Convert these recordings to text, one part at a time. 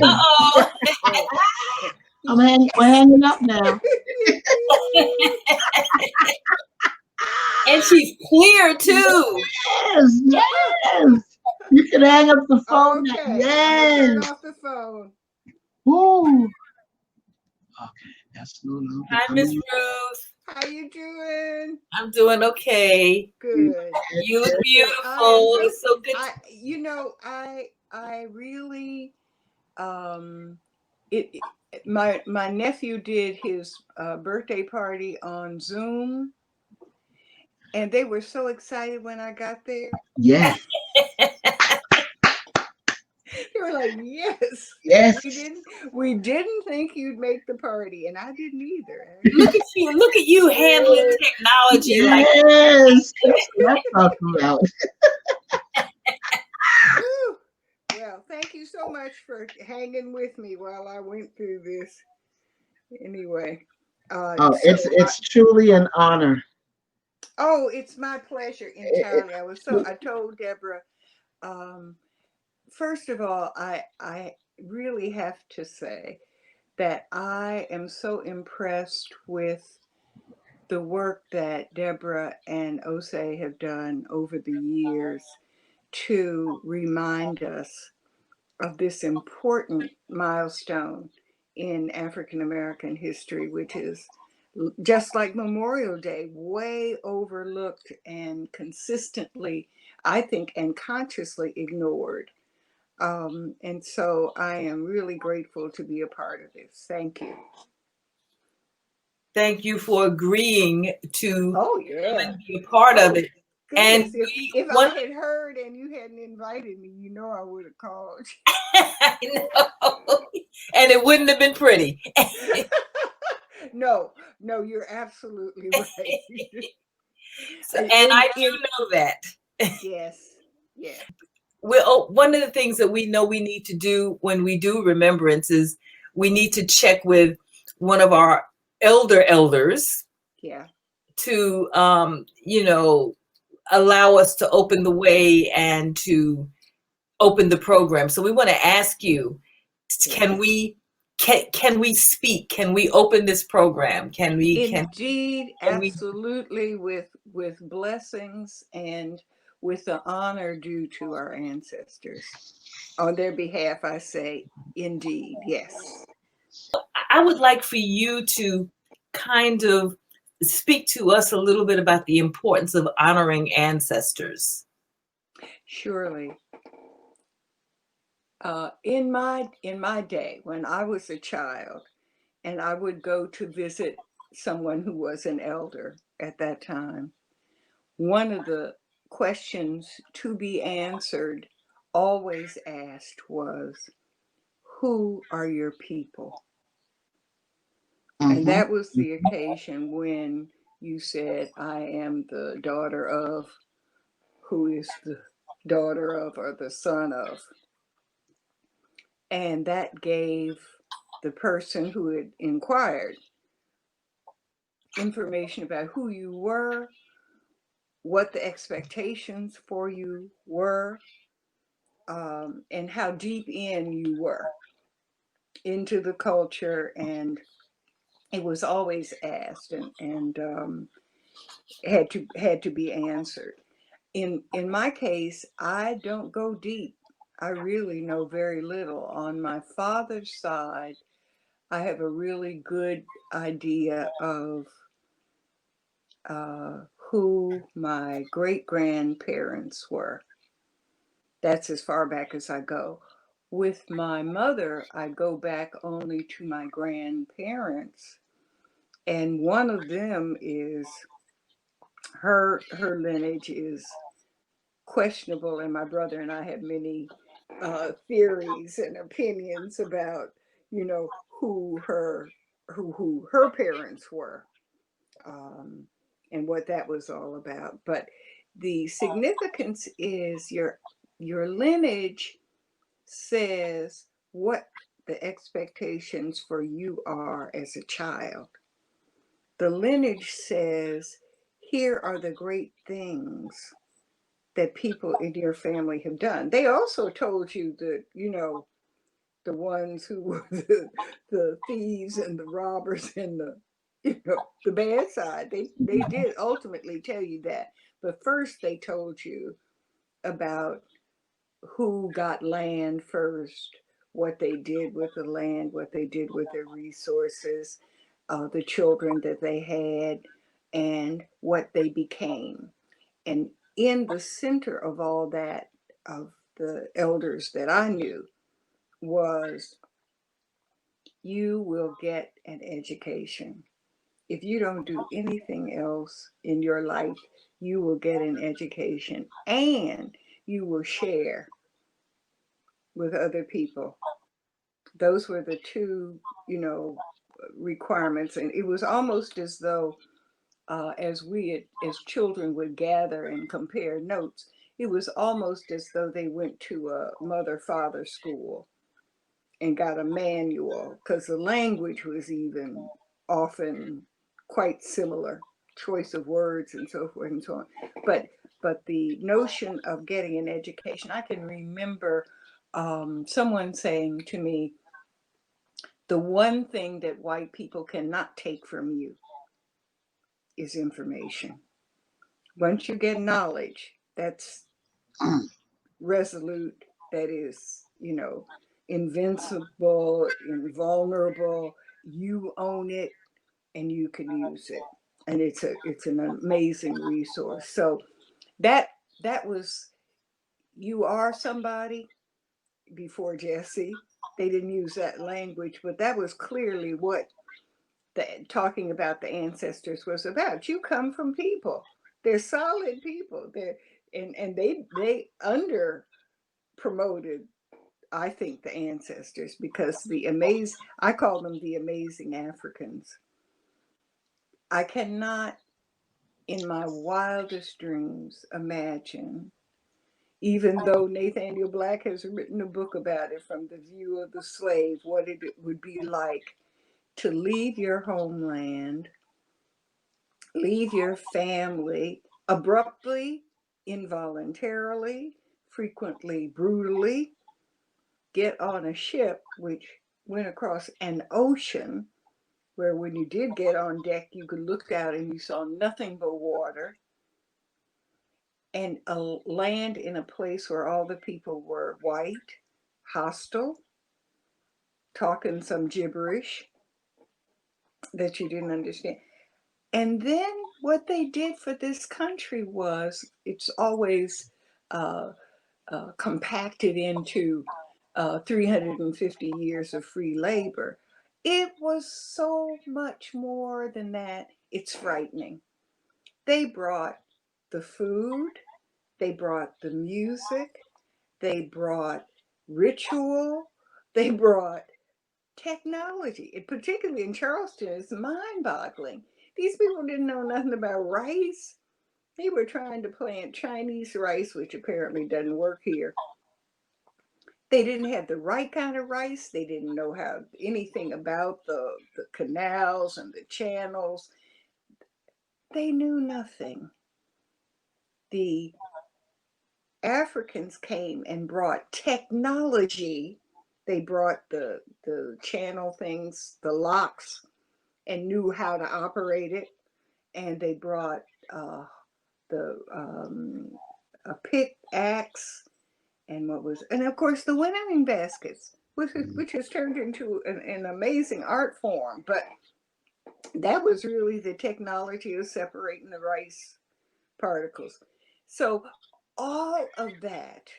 Uh-oh. We're hanging up now. And she's clear too. Yes, yes. You can hang up the phone. Okay. Yes. Turn off the phone. Ooh. Okay, that's Lulu. Hi, Miss Ruth. How you doing? I'm doing okay. Good. You look beautiful. It's so good. I really, my nephew did his birthday party on Zoom, and they were so excited when I got there. Yes. They were like, yes. Yes. We didn't think you'd make the party, and I didn't either. Look at you handling technology. Yes. That's what I'm talking about. Well, thank you so much for hanging with me while I went through this. Anyway. It's truly an honor. Oh, it's my pleasure entirely. I told Deborah, first of all, I really have to say that I am so impressed with the work that Deborah and ASALH have done over the years to remind us of this important milestone in African American history, which is just like Memorial Day, way overlooked and consistently, I think, and consciously ignored. And so I am really grateful to be a part of this. Thank you. Thank you for agreeing to be a part of it. Goodness, and if I had heard and you hadn't invited me, I would have called. I know. And it wouldn't have been pretty. No, you're absolutely right. I do know that. Yes. One of the things that we know we need to do when we do Remembrance is we need to check with one of our elders. Yeah. To allow us to open the way and to open the program. So we want to ask you, can we speak? Can we open this program? Can we? Indeed, absolutely, with blessings and with the honor due to our ancestors. On their behalf, I say, indeed, yes. I would like for you to kind of speak to us a little bit about the importance of honoring ancestors. Surely. In my day, when I was a child, and I would go to visit someone who was an elder at that time, one of the questions to be answered, always asked, was, who are your people? And that was the occasion when you said, I am the daughter of, who is the daughter of or the son of. And that gave the person who had inquired information about who you were, what the expectations for you were, and how deep in you were into the culture. And it was always asked and had to be answered. In my case, I don't go deep. I really know very little. On my father's side, I have a really good idea of who my great-grandparents were. That's as far back as I go. With my mother, I go back only to my grandparents. And one of them is, her lineage is questionable, and my brother and I have many theories and opinions about, who her parents were, and what that was all about. But the significance is your lineage says what the expectations for you are as a child. The lineage says, here are the great things that people in your family have done. They also told you that, the ones who were the thieves and the robbers and the bad side. They did ultimately tell you that. But first they told you about who got land first, what they did with the land, what they did with their resources, the children that they had, and what they became. And in the center of all that, of the elders that I knew, was you will get an education. If you don't do anything else in your life, you will get an education and you will share with other people. Those were the two, requirements. And it was almost as though, as children would gather and compare notes, it was almost as though they went to a mother-father school and got a manual, because the language was even often quite similar, choice of words and so forth and so on. But the notion of getting an education, I can remember someone saying to me, the one thing that white people cannot take from you is information. Once you get knowledge, that's resolute, that is, invincible, invulnerable. You own it and you can use it. And it's an amazing resource. So that was, you are somebody. Before Jesse, they didn't use that language, but that was clearly what talking about the ancestors was about. You come from people. They're solid people. And they under promoted, I think, the ancestors, because I call them the amazing Africans. I cannot in my wildest dreams imagine, even though Nathaniel Black has written a book about it, from the view of the slave, what it would be like to leave your homeland, leave your family abruptly, involuntarily, frequently brutally, get on a ship which went across an ocean, where when you did get on deck, you could look out and you saw nothing but water, and land in a place where all the people were white, hostile, talking some gibberish that you didn't understand. And then what they did for this country was, it's always compacted into 350 years of free labor. It was so much more than that. It's frightening. They brought the food, they brought the music, they brought ritual, they brought technology. It, particularly in Charleston, is mind-boggling. These people didn't know nothing about rice. They were trying to plant Chinese rice, which apparently doesn't work here. They didn't have the right kind of rice. They didn't know anything about the canals and the channels. They knew nothing. The Africans came and brought technology. They brought the channel things, the locks, and knew how to operate it. And they brought a pickaxe, and of course the winnowing baskets, which has turned into an amazing art form. But that was really the technology of separating the rice particles. So all of that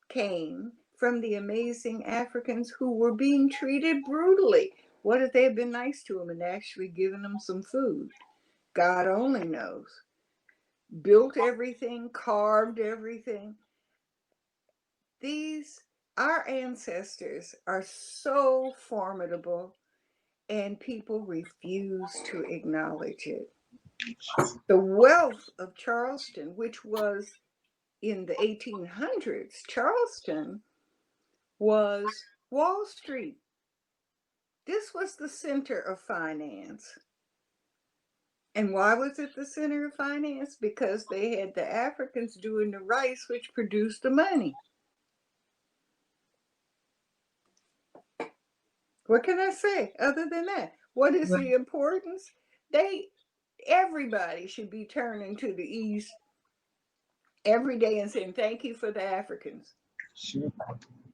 came from the amazing Africans who were being treated brutally. What if they had been nice to them and actually given them some food? God only knows. Built everything, carved everything. Our ancestors are so formidable, and people refuse to acknowledge it. The wealth of Charleston, which was in the 1800s, Charleston was Wall Street. This was the center of finance. And why was it the center of finance? Because they had the Africans doing the rice, which produced the money. What can I say other than that? What is the importance? Everybody should be turning to the East every day and saying, thank you for the Africans. Sure.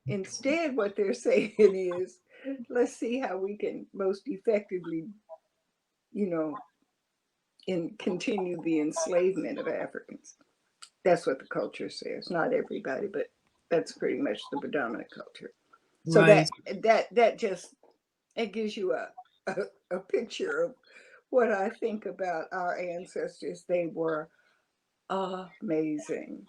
Instead, what they're saying is, let's see how we can most effectively, continue the enslavement of Africans. That's what the culture says. Not everybody, but that's pretty much the predominant culture. So Right. that just, it gives you a picture of what I think about our ancestors. They were amazing.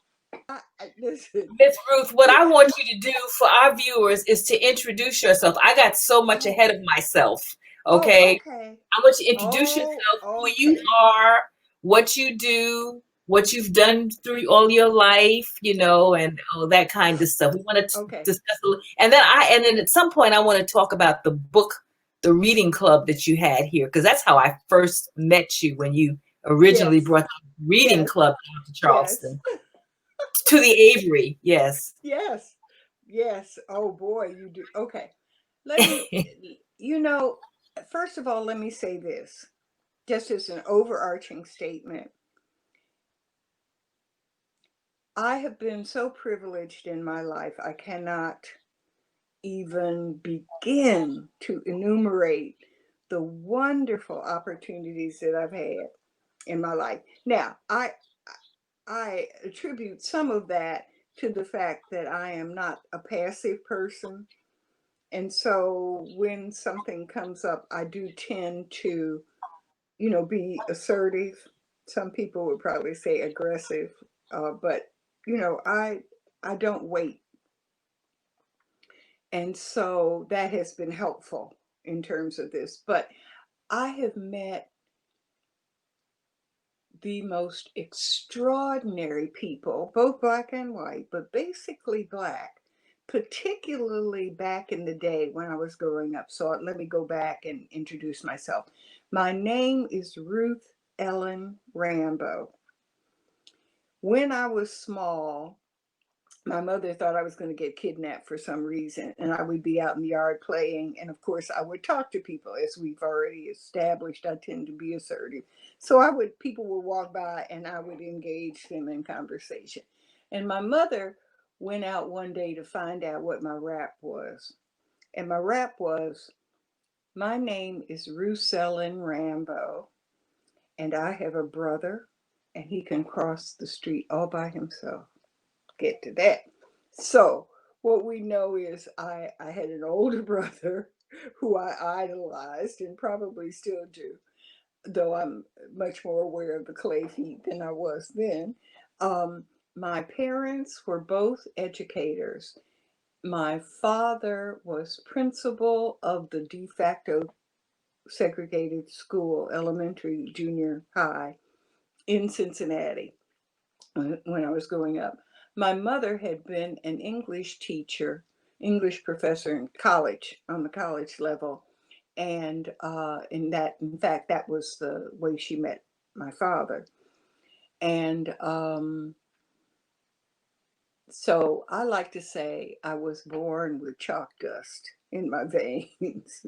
Listen. Miss Ruth, what I want you to do for our viewers is to introduce yourself. I got so much ahead of myself. Okay. Okay. I want you to introduce Oh, yourself, who you okay. are, what you do, what you've done through all your life, and all that kind of stuff. We want to Okay. discuss and then at some point I want to talk about the book, the reading club that you had here, because that's how I first met you, when you originally Yes. brought the reading Yes. club down to Charleston. Yes. To the Avery, yes. Yes. Yes. Oh boy, you do. Okay. Let me, first of all, let me say this, just as an overarching statement. I have been so privileged in my life, I cannot even begin to enumerate the wonderful opportunities that I've had in my life. Now, I attribute some of that to the fact that I am not a passive person. And so when something comes up, I do tend to, be assertive. Some people would probably say aggressive, but I don't wait. And so that has been helpful in terms of this. But I have met the most extraordinary people, both black and white, but basically black, particularly back in the day when I was growing up. So let me go back and introduce myself. My name is Ruth Ellen Rambo. When I was small, my mother thought I was going to get kidnapped for some reason, and I would be out in the yard playing. And of course, I would talk to people. As we've already established, I tend to be assertive. So people would walk by and I would engage them in conversation. And my mother went out one day to find out what my rap was. And my rap was, my name is Ruth Ellen Rambo, and I have a brother, and he can cross the street all by himself. Get to that. So what we know is I had an older brother who I idolized and probably still do, though I'm much more aware of the clay feet than I was then. My parents were both educators. My father was principal of the de facto segregated school, elementary, junior high in Cincinnati when I was growing up. My mother had been an English teacher, English professor in college, on the college level. And in fact, that was the way she met my father. And so I like to say I was born with chalk dust in my veins.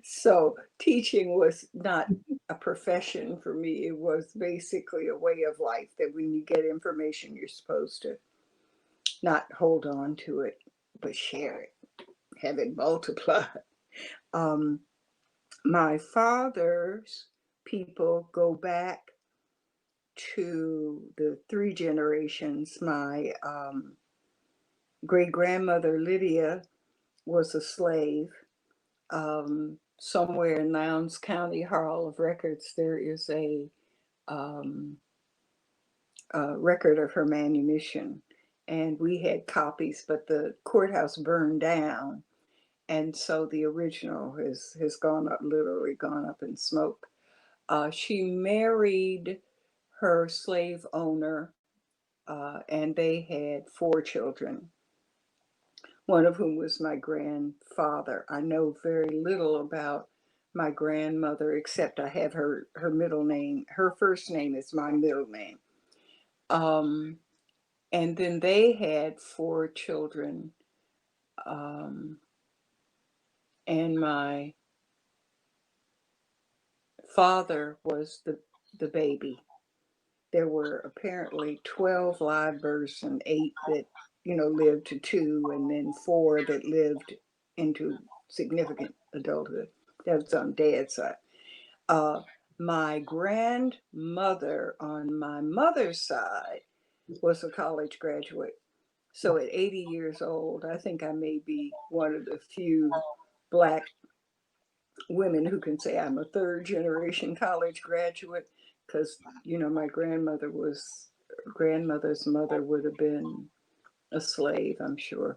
So teaching was not a profession for me. It was basically a way of life that when you get information, you're supposed to not hold on to it, but share it, have it multiply. My father's people go back to the three generations. My great grandmother Lydia was a slave. Somewhere in Lowndes County Hall of Records, there is um, a record of her manumission. And we had copies, but the courthouse burned down. And so the original has gone up, literally gone up in smoke. She married her slave owner, and they had 4 children, one of whom was my grandfather. I know very little about my grandmother, except I have her middle name. Her first name is my middle name. And then they had 4 children. and my father was the baby. There were apparently 12 live births and 8 that, lived to 2, and then 4 that lived into significant adulthood. That was on dad's side. My grandmother on my mother's side was a college graduate. So at 80 years old, I think I may be one of the few Black women who can say I'm a third generation college graduate, because my grandmother's mother would have been a slave, I'm sure.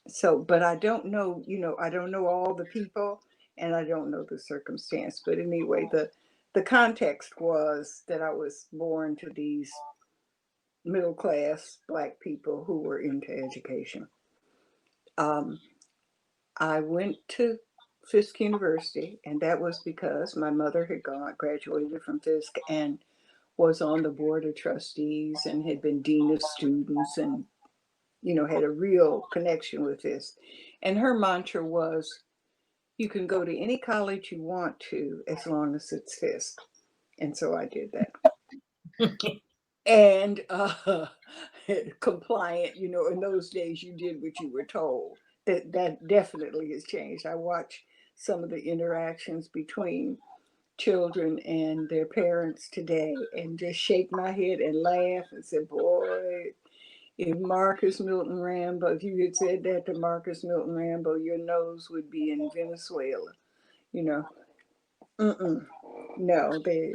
So, but I don't know, I don't know all the people, and I don't know the circumstance. But anyway, the context was that I was born to these middle class Black people who were into education. I went to Fisk University, and that was because my mother had graduated from Fisk and was on the board of trustees and had been dean of students, and had a real connection with this. And her mantra was, you can go to any college you want to as long as it's Fisk. And so I did that. And compliant, in those days you did what you were told. That definitely has changed. I watch some of the interactions between children and their parents today and just shake my head and laugh and say, boy, if if you had said that to Marcus Milton Rambo, your nose would be in Venezuela. No, they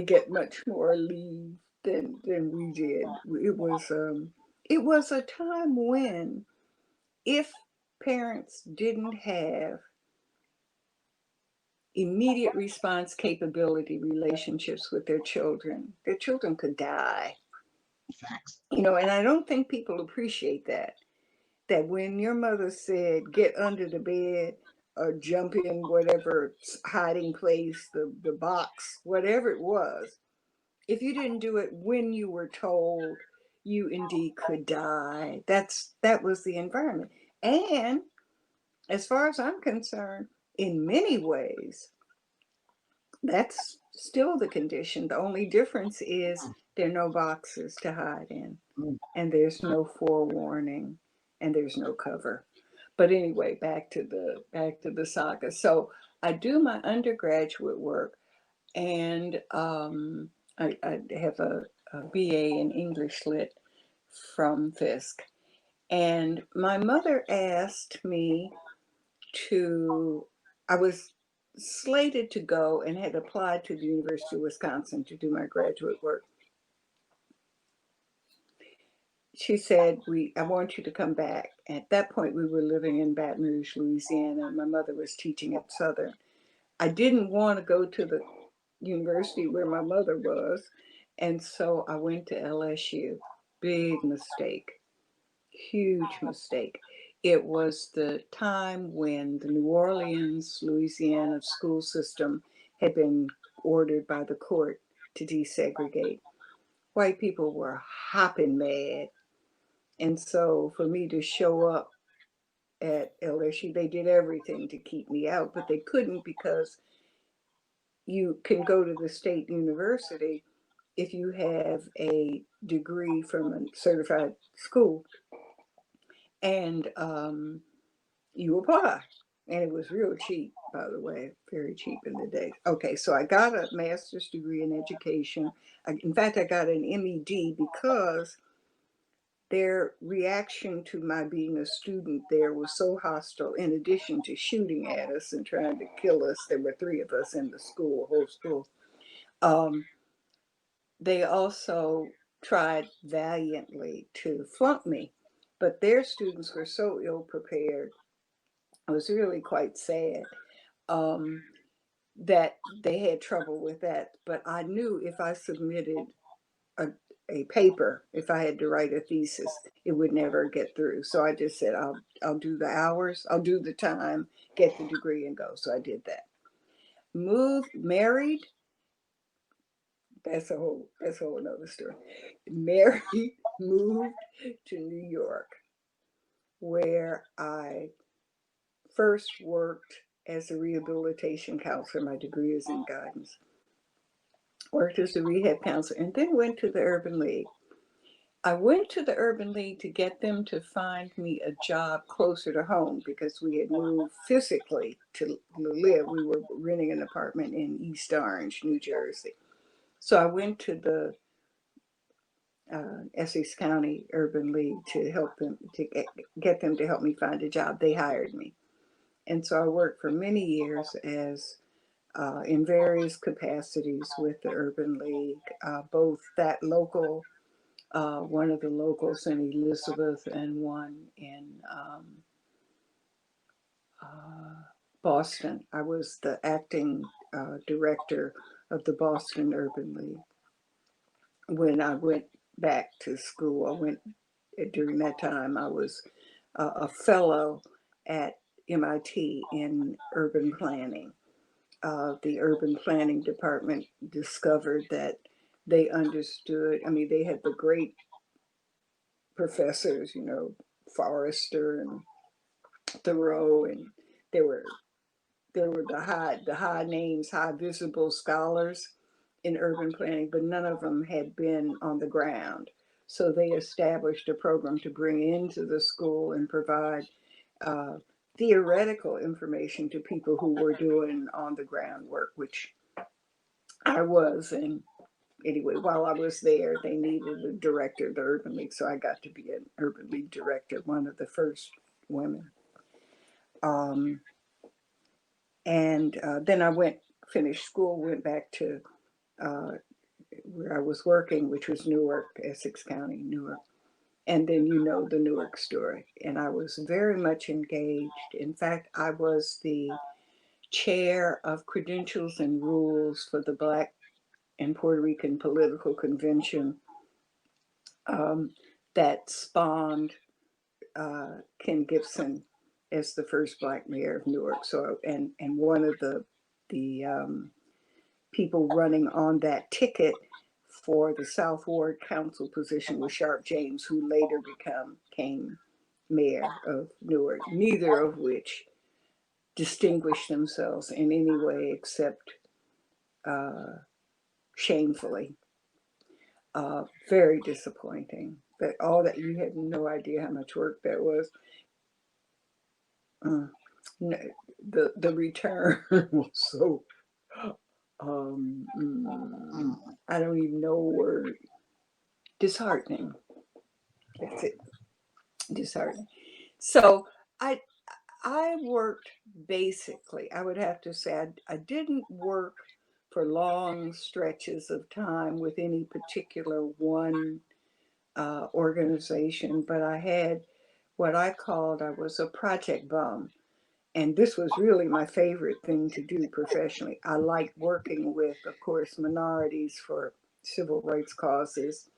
get much more leave than we did. It was a time when, if parents didn't have immediate response capability relationships with their children could die. Facts. And I don't think people appreciate that when your mother said, get under the bed or jump in whatever hiding place, the box, whatever it was, if you didn't do it when you were told, you indeed could die. That was the environment. And as far as I'm concerned, in many ways, that's still the condition. The only difference is there are no boxes to hide in, and there's no forewarning, and there's no cover. But anyway, back to the saga. So I do my undergraduate work, and I have a BA in English Lit from Fisk. And my mother asked me I was slated to go and had applied to the University of Wisconsin to do my graduate work. She said, I want you to come back. At that point, we were living in Baton Rouge, Louisiana, and my mother was teaching at Southern. I didn't want to go to the university where my mother was, and so I went to LSU. Big mistake. Huge mistake. It was the time when the New Orleans, Louisiana school system had been ordered by the court to desegregate. White people were hopping mad. And so for me to show up at LSU, they did everything to keep me out, but they couldn't, because you can go to the state university if you have a degree from a certified school, and you apply. And it was real cheap, by the way, very cheap in the day. Okay, so I got a master's degree in education. In fact, I got an MED because their reaction to my being a student there was so hostile. In addition to shooting at us and trying to kill us, there were 3 of us in the school, whole school. They also tried valiantly to flunk me, but their students were so ill prepared. I was really quite sad that they had trouble with that. But I knew if I submitted a paper, if I had to write a thesis, it would never get through. So I just said, I'll do the hours, I'll do the time, get the degree, and go. So I did that. Married. That's a whole another story. Married, moved to New York, where I first worked as a rehabilitation counselor. My degree is in guidance. Worked as a rehab counselor and then went to the Urban League. I went to the Urban League to get them to find me a job closer to home because we had moved physically to live. We were renting an apartment in East Orange, New Jersey. So I went to the Essex County Urban League to help them, to get them to help me find a job. They hired me. And so I worked for many years as in various capacities with the Urban League, both that local, one of the locals in Elizabeth and one in Boston. I was the acting director of the Boston Urban League. When I went back to school, during that time, I was a fellow at MIT in urban planning. The urban planning department discovered that they understood, I mean, they had the great professors, you know, Forrester and Thoreau, and there were the high names, high visible scholars in urban planning, but none of them had been on the ground. So they established a program to bring into the school and provide theoretical information to people who were doing on the ground work, which I was. And anyway, while I was there, they needed a director of the Urban League, so I got to be an Urban League director, one of the first women. Then I finished school, went back to where I was working, which was Newark, Essex County, Newark. And then you know the Newark story. And I was very much engaged. In fact, I was the chair of credentials and rules for the Black and Puerto Rican Political Convention that spawned Ken Gibson as the first Black mayor of Newark. So, and one of the people running on that ticket for the South Ward Council position was Sharp James, who later became mayor of Newark, neither of which distinguished themselves in any way except shamefully. Very disappointing. That all that, you had no idea how much work that was. The return was so I don't even know a word. Disheartening. That's it. Disheartening. So I worked basically, I would have to say, I didn't work for long stretches of time with any particular one organization, but I had what I was a project bum. And this was really my favorite thing to do professionally. I liked working with, of course, minorities for civil rights causes.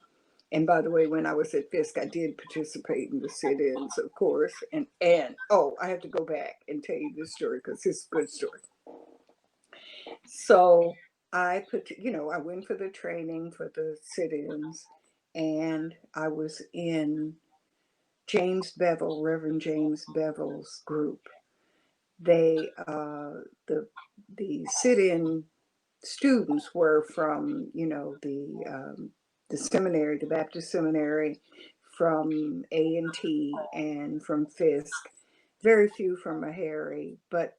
And by the way, when I was at Fisk, I did participate in the sit-ins, of course. And oh, I have to go back and tell you this story because it's a good story. So I went for the training for the sit-ins, and I was in Reverend James Bevel's group. They, the sit-in students were from, the seminary, the Baptist seminary, from A&T and from Fisk, very few from Meharry, but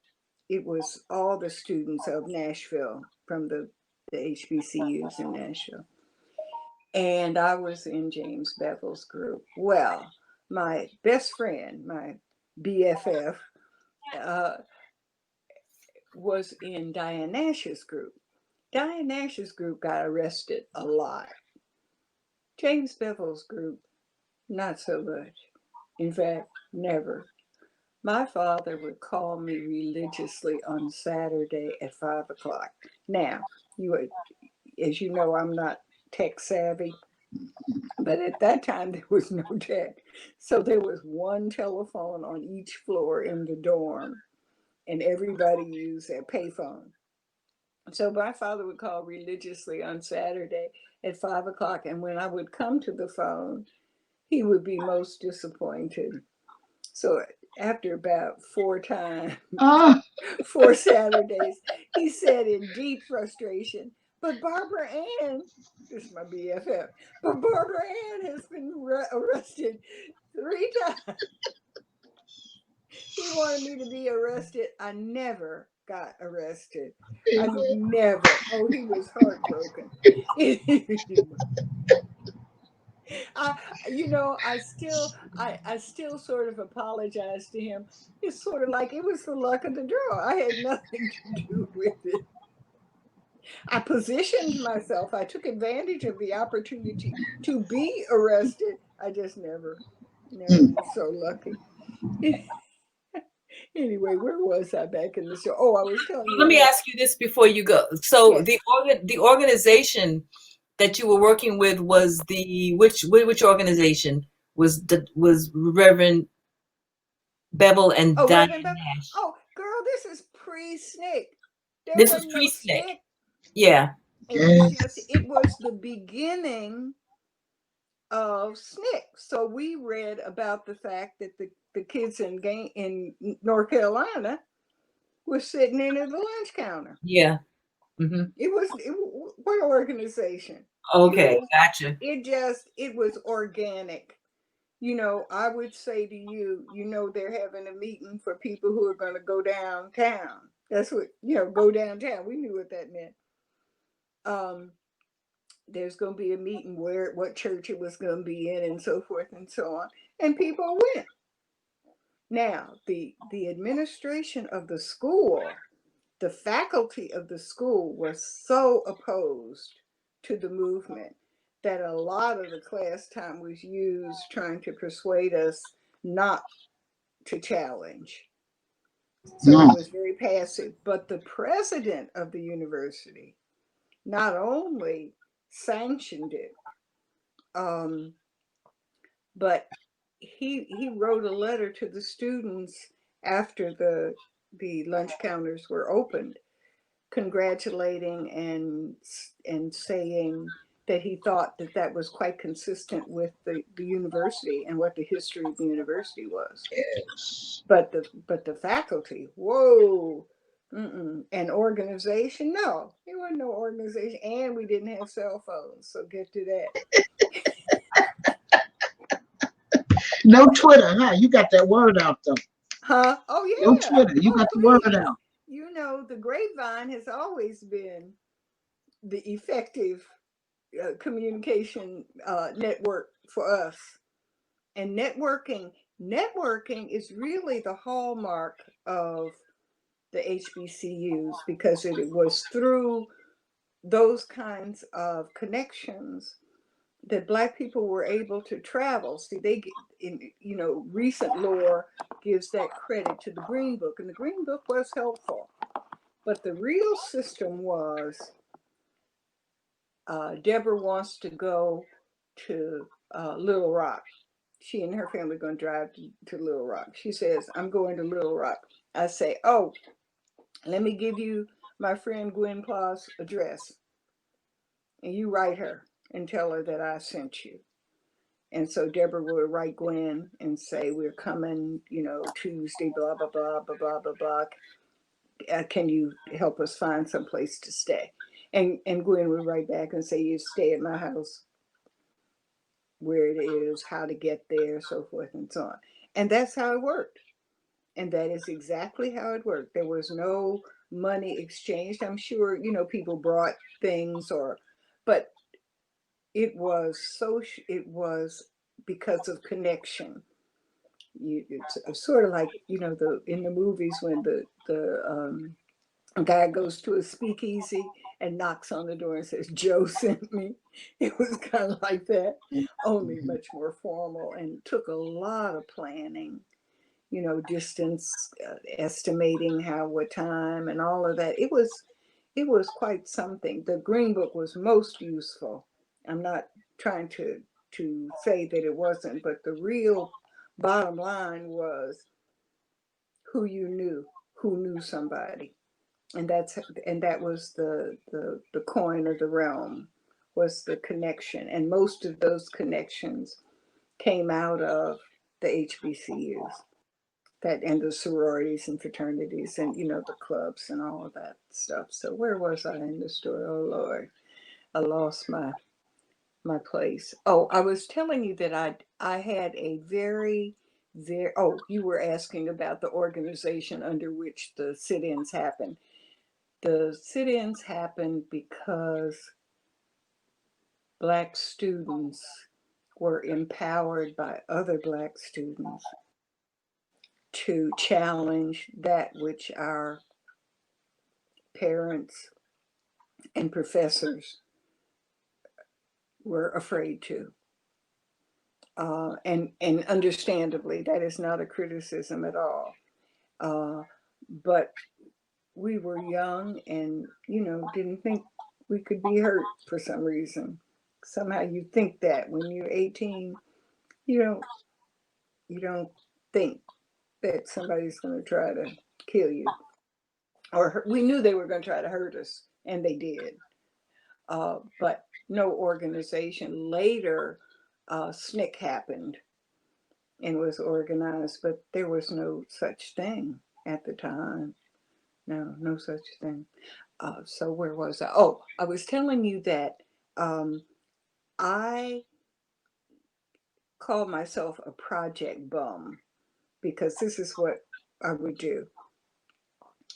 it was all the students of Nashville from the HBCUs in Nashville. And I was in James Bevel's group. Well, my best friend, my BFF, was in Diane Nash's group. Diane Nash's group got arrested a lot. James Bevel's group, not so much. In fact, never. My father would call me religiously on Saturday at 5 o'clock. Now, as you know, I'm not tech savvy, but at that time there was no tech. So there was one telephone on each floor in the dorm, and everybody used their payphone. So my father would call religiously on Saturday at 5 o'clock. And when I would come to the phone, he would be most disappointed. So after about 4 times, Ah, 4 Saturdays, he said in deep frustration, "But Barbara Ann, this is my BFF, but Barbara Ann has been arrested 3 times." He wanted me to be arrested. I never got arrested. I never. Oh, he was heartbroken. I, I still sort of apologize to him. It's sort of like it was the luck of the draw. I had nothing to do with it. I positioned myself. I took advantage of the opportunity to be arrested. I just never was so lucky. Anyway, where was I back in the show? Oh, I was telling you. Let me ask you this before you go. So Yes. the organization that you were working with was which organization was Reverend Bevel and Diane Reverend Bevel. Nash? Oh, girl, this is pre-SNCC. There This was wasn't no pre-SNCC. SNCC. Yeah. It was the beginning of SNCC. So we read about the fact that the kids in North Carolina were sitting in at the lunch counter. Yeah. Mm-hmm. What organization? Okay, gotcha. It was organic. I would say to you, they're having a meeting for people who are going to go downtown. That's what, go downtown. We knew what that meant. There's going to be a meeting what church it was going to be in and so forth and so on. And people went. Now, the administration of the school, the faculty of the school was so opposed to the movement that a lot of the class time was used trying to persuade us not to challenge. So it was very passive. But the president of the university not only sanctioned it, but he wrote a letter to the students after the lunch counters were opened, congratulating and saying that he thought that was quite consistent with the university and what the history of the university was. yes. But the faculty, whoa, an organization? No, it wasn't no organization, and we didn't have cell phones. So get to that. No Twitter, huh? You got that word out though. Huh? Oh No yeah. Twitter. You got the word out. The grapevine has always been the effective communication network for us. And networking is really the hallmark of the HBCUs, because it was through those kinds of connections that Black people were able to travel. See, they get recent lore gives that credit to the Green Book, and the Green Book was helpful. But the real system was Deborah wants to go to Little Rock. She and her family are going to drive to Little Rock. She says, "I'm going to Little Rock." I say, "Oh, let me give you my friend Gwen Plaw's address. And you write her and tell her that I sent you." And so Deborah would write Gwen and say, "We're coming, Tuesday, blah, blah, blah, blah, blah, blah, blah. Can you help us find some place to stay?" And Gwen would write back and say, "You stay at my house, where it is, how to get there, so forth and so on." And that's how it worked. And that is exactly how it worked. There was no money exchanged. I'm sure, people brought things but it was because of connection. It's sort of like, in the movies when the guy goes to a speakeasy and knocks on the door and says, "Joe sent me." It was kind of like that, only much more formal, and took a lot of planning, distance estimating, what time, and all of that. It was quite something. The Green Book was most useful. I'm not trying to say that it wasn't, but the real bottom line was who knew somebody. And that was the coin of the realm, was the connection. And most of those connections came out of the HBCUs. that and the sororities and fraternities and, you know, the clubs and all of that stuff. So where was I in the story? Oh Lord, I lost my place. Oh, I was telling you that I had a very oh, you were asking about the organization under which the sit-ins happened. The sit-ins happened because Black students were empowered by other Black students to challenge that which our parents and professors were afraid to. And understandably, that is not a criticism at all. But we were young and, you know, didn't think we could be hurt for some reason. Somehow you think that when you're 18, you don't think that somebody's going to try to kill you. Or we knew they were going to try to hurt us, and they did. But no organization. Later, SNCC happened and was organized, but there was no such thing at the time. No such thing. So where was I? Oh, I was telling you that I call myself a project bum because this is what I would do.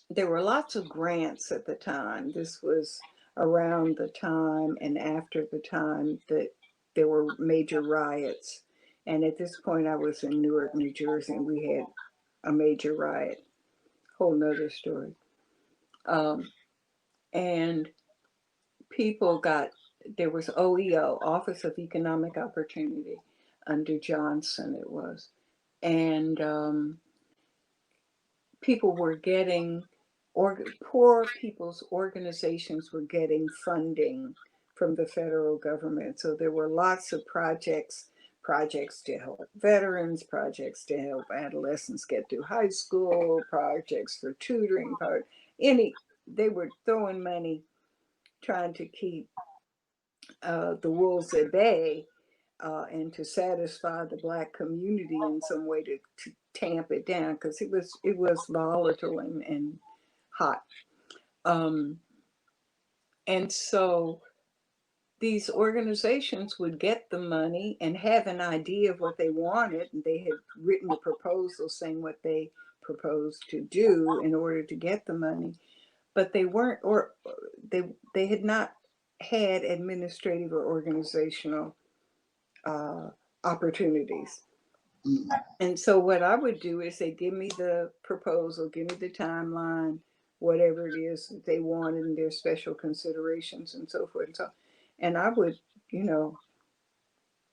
There were lots of grants at the time. This was around the time and after the time that there were major riots. And at this point, I was in Newark, New Jersey, and we had a major riot. Whole nother story. And people there was OEO, Office of Economic Opportunity, under Johnson it was. And people were getting, poor people's organizations were getting funding from the federal government. So there were lots of projects to help veterans, projects to help adolescents get through high school, projects for tutoring, they were throwing money trying to keep the wolves at bay and to satisfy the Black community in some way to tamp it down because it was volatile and hot. And so these organizations would get the money and have an idea of what they wanted, and they had written a proposal saying what they proposed to do in order to get the money, but they weren't, or they had not had administrative or organizational opportunities. And so what I would do is say, give me the proposal, give me the timeline, whatever it is that they wanted and their special considerations and so forth and so on. And I would,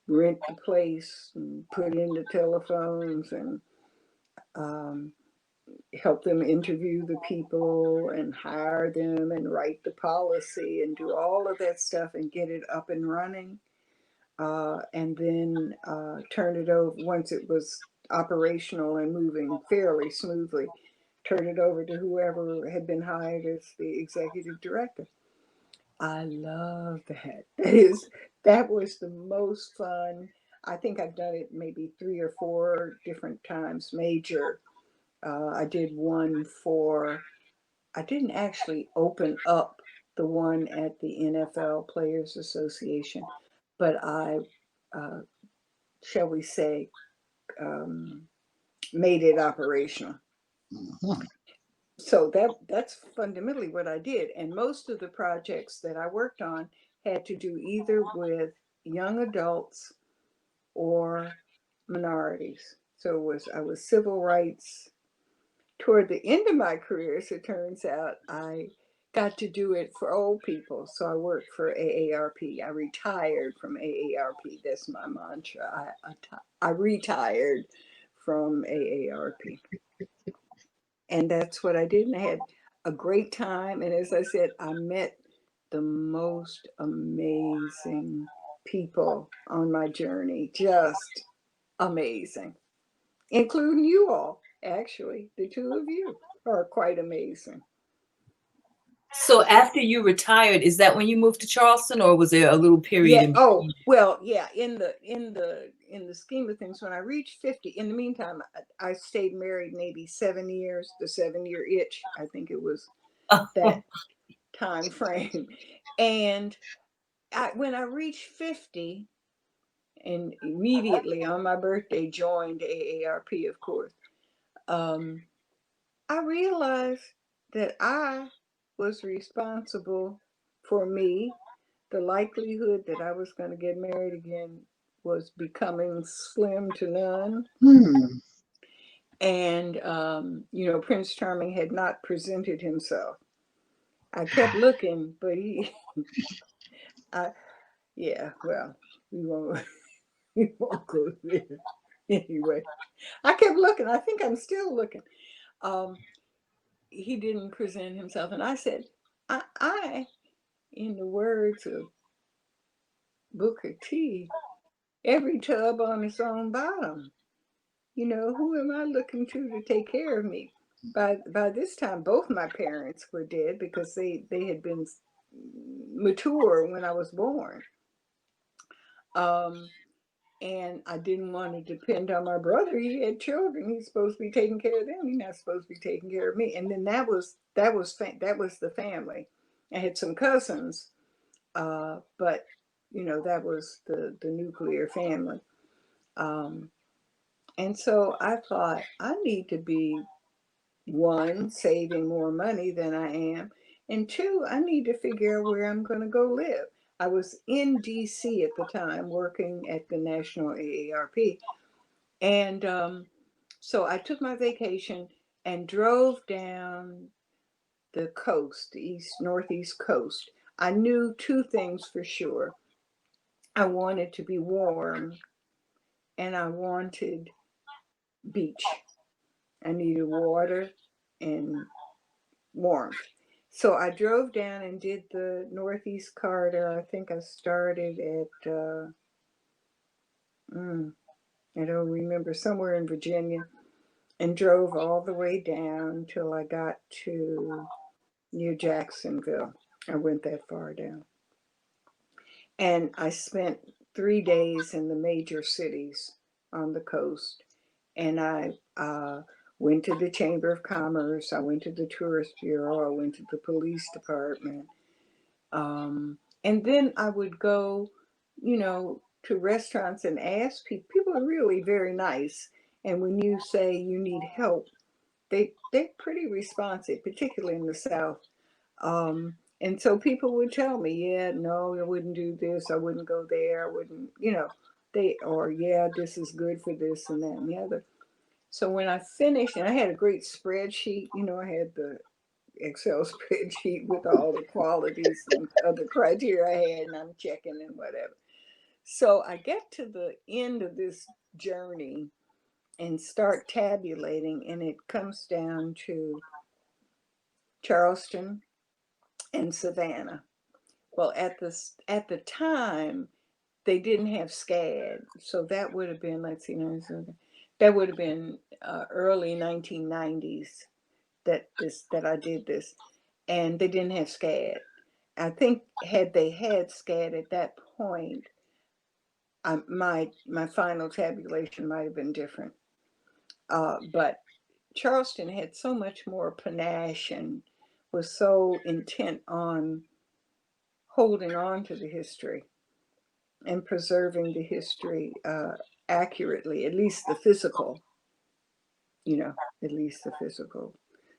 rent the place and put in the telephones and help them interview the people and hire them and write the policy and do all of that stuff and get it up and running. And then turn it over once it was operational and moving fairly smoothly, turn it over to whoever had been hired as the executive director. I love that. That was the most fun. I think I've done it maybe 3 or 4 different times, major. I did one I didn't actually open up the one at the NFL Players Association, but I, shall we say, made it operational. Mm-hmm. So that's fundamentally what I did. And most of the projects that I worked on had to do either with young adults or minorities. So I was civil rights. Toward the end of my career, as it turns out, I got to do it for old people. So I worked for AARP. I retired from AARP. That's my mantra. I retired from AARP. And that's what I did. And I had a great time. And as I said, I met the most amazing people on my journey. Just amazing. Including you all, actually. The 2 of you are quite amazing. So after you retired, is that when you moved to Charleston, or was there a little period? Yeah. Oh, well, yeah. In in the scheme of things, when I reached 50, in the meantime, I stayed married maybe 7 years, the 7-year itch, I think it was that time frame. And when I reached 50, and immediately on my birthday joined AARP, of course, I realized that I was responsible for me. The likelihood that I was going to get married again was becoming slim to none. And, you know, Prince Charming had not presented himself. I kept looking, but yeah, well, we won't, we won't go there. Anyway, I kept looking. I think I'm still looking. He didn't present himself. And I said, I in the words of Booker T, every tub on its own bottom. You know, who am I looking to take care of me? By this time, both my parents were dead because they had been mature when I was born. And I didn't want to depend on my brother. He had children. He's supposed to be taking care of them. He's not supposed to be taking care of me. And then that was the family. I had some cousins, but you know, that was the nuclear family. And so I thought, I need to be, one, saving more money than I am, and two, I need to figure out where I'm going to go live. I was in DC at the time working at the National AARP. And so I took my vacation and drove down the coast, the northeast coast. I knew two things for sure. I wanted to be warm and I wanted beach. I needed water and warmth. So I drove down and did the Northeast Corridor. I think I started at, I don't remember, somewhere in Virginia, and drove all the way down till I got to near Jacksonville. I went that far down. And I spent 3 days in the major cities on the coast. And I went to the Chamber of Commerce. I went to the Tourist Bureau. I went to the police department. And then I would go, you know, to restaurants and ask people. People are really very nice. And when you say you need help, they're pretty responsive, particularly in the South. And so people would tell me, yeah, no, I wouldn't do this. I wouldn't go there. I wouldn't, you know, or yeah, this is good for this and that and the other. So when I finished, and I had a great spreadsheet, you know, I had the Excel spreadsheet with all the qualities and other criteria I had, and I'm checking and whatever. So I get to the end of this journey and start tabulating, and it comes down to Charleston and Savannah. Well, at the time, they didn't have SCAD, so that would have been, let's see, that would have been early 1990s that I did this, and they didn't have SCAD. I think had they had SCAD at that point, my final tabulation might have been different. But Charleston had so much more panache and was so intent on holding on to the history and preserving the history accurately, at least the physical, you know, at least the physical.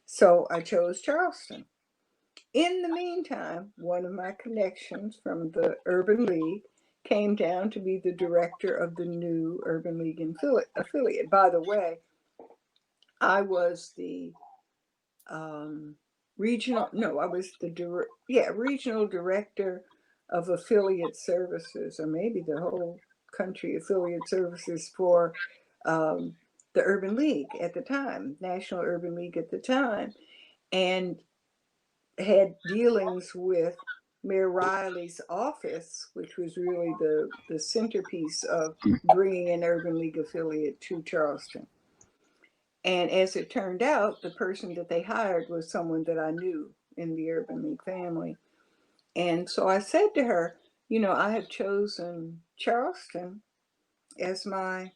So I chose Charleston. In the meantime, one of my connections from the Urban League came down to be the director of the new Urban League affiliate. By the way, I was the regional director of affiliate services, or maybe the whole country affiliate services for the Urban League at the time, National Urban League at the time, and had dealings with Mayor Riley's office, which was really the centerpiece of bringing an Urban League affiliate to Charleston. And as it turned out, the person that they hired was someone that I knew in the Urban League family. And so I said to her, you know, I have chosen Charleston as my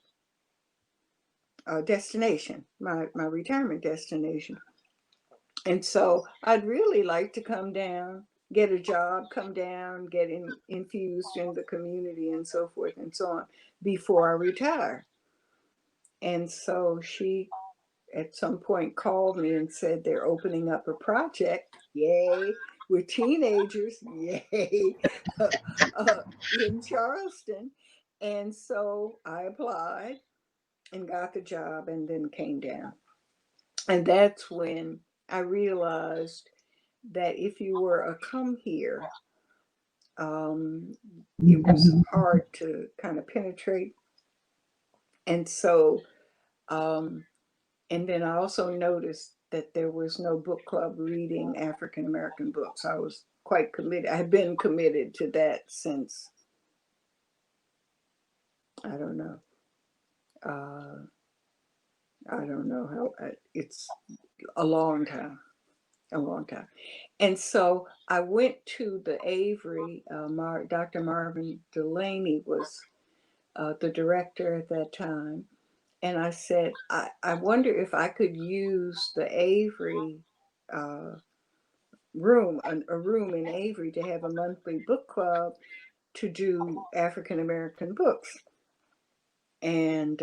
destination, my retirement destination. And so I'd really like to come down, get a job, come down, get infused in the community and so forth and so on before I retire. And so she at some point called me and said they're opening up a project, yay, with teenagers, yay, in Charleston. And so I applied and got the job and then came down. And that's when I realized that if you were a come here, it was hard to kind of penetrate. And so, and then I also noticed that there was no book club reading African American books. I was quite committed. I had been committed to that since, I don't know. I don't know how, it's a long time. A long time. And so I went to the Avery. Dr. Marvin Delaney was the director at that time. And I said, I wonder if I could use the Avery room, a room in Avery, to have a monthly book club to do African American books. And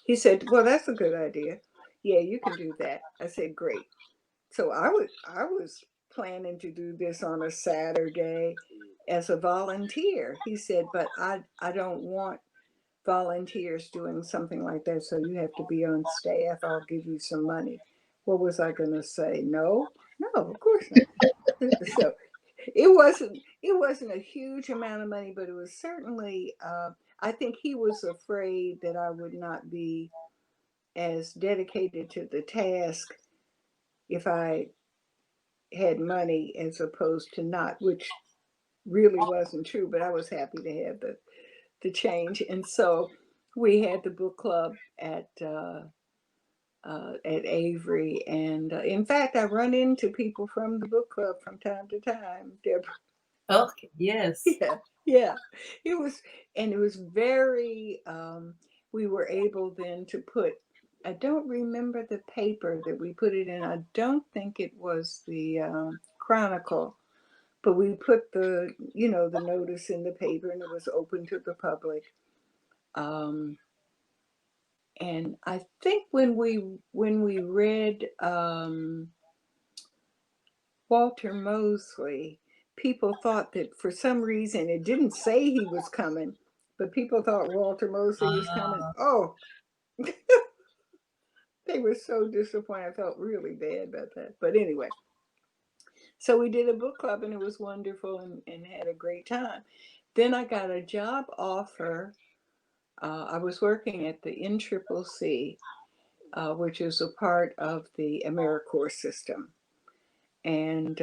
he said, well, that's a good idea. Yeah, you can do that. I said, great. So I was planning to do this on a Saturday as a volunteer. He said, but I don't want volunteers doing something like that, so you have to be on staff. I'll give you some money. What was I going to say? No, of course not. So it wasn't a huge amount of money, but it was certainly. I think he was afraid that I would not be as dedicated to the task if I had money as opposed to not, which really wasn't true. But I was happy to have the change, and so we had the book club at Avery, and in fact, I run into people from the book club from time to time, Deborah. Okay, yes. Yeah. It was, and it was very. We were able then to put. I don't remember the paper that we put it in. I don't think it was the Chronicle, but we put the notice in the paper, and it was open to the public. And I think when we read Walter Mosley, people thought that for some reason it didn't say he was coming, but people thought Walter Mosley was coming. Oh, they were so disappointed. I felt really bad about that. But anyway, so we did a book club, and it was wonderful, and had a great time. Then I got a job offer. I was working at the NCCC, which is a part of the AmeriCorps system. And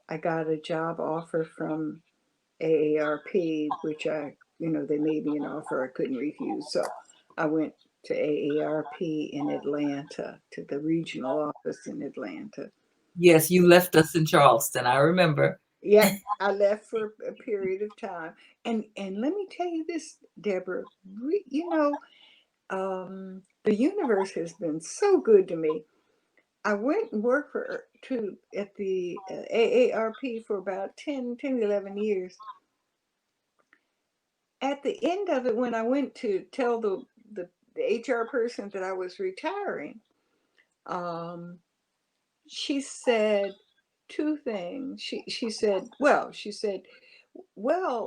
I got a job offer from AARP, which they made me an offer I couldn't refuse. So I went to AARP in Atlanta, to the regional office in Atlanta. Yes, you left us in Charleston, I remember. Yeah, I left for a period of time. And let me tell you this, Deborah, the universe has been so good to me. I went and worked at the AARP for about 10, 11 years. At the end of it, when I went to tell the HR person that I was retiring, she said two things. She said, well,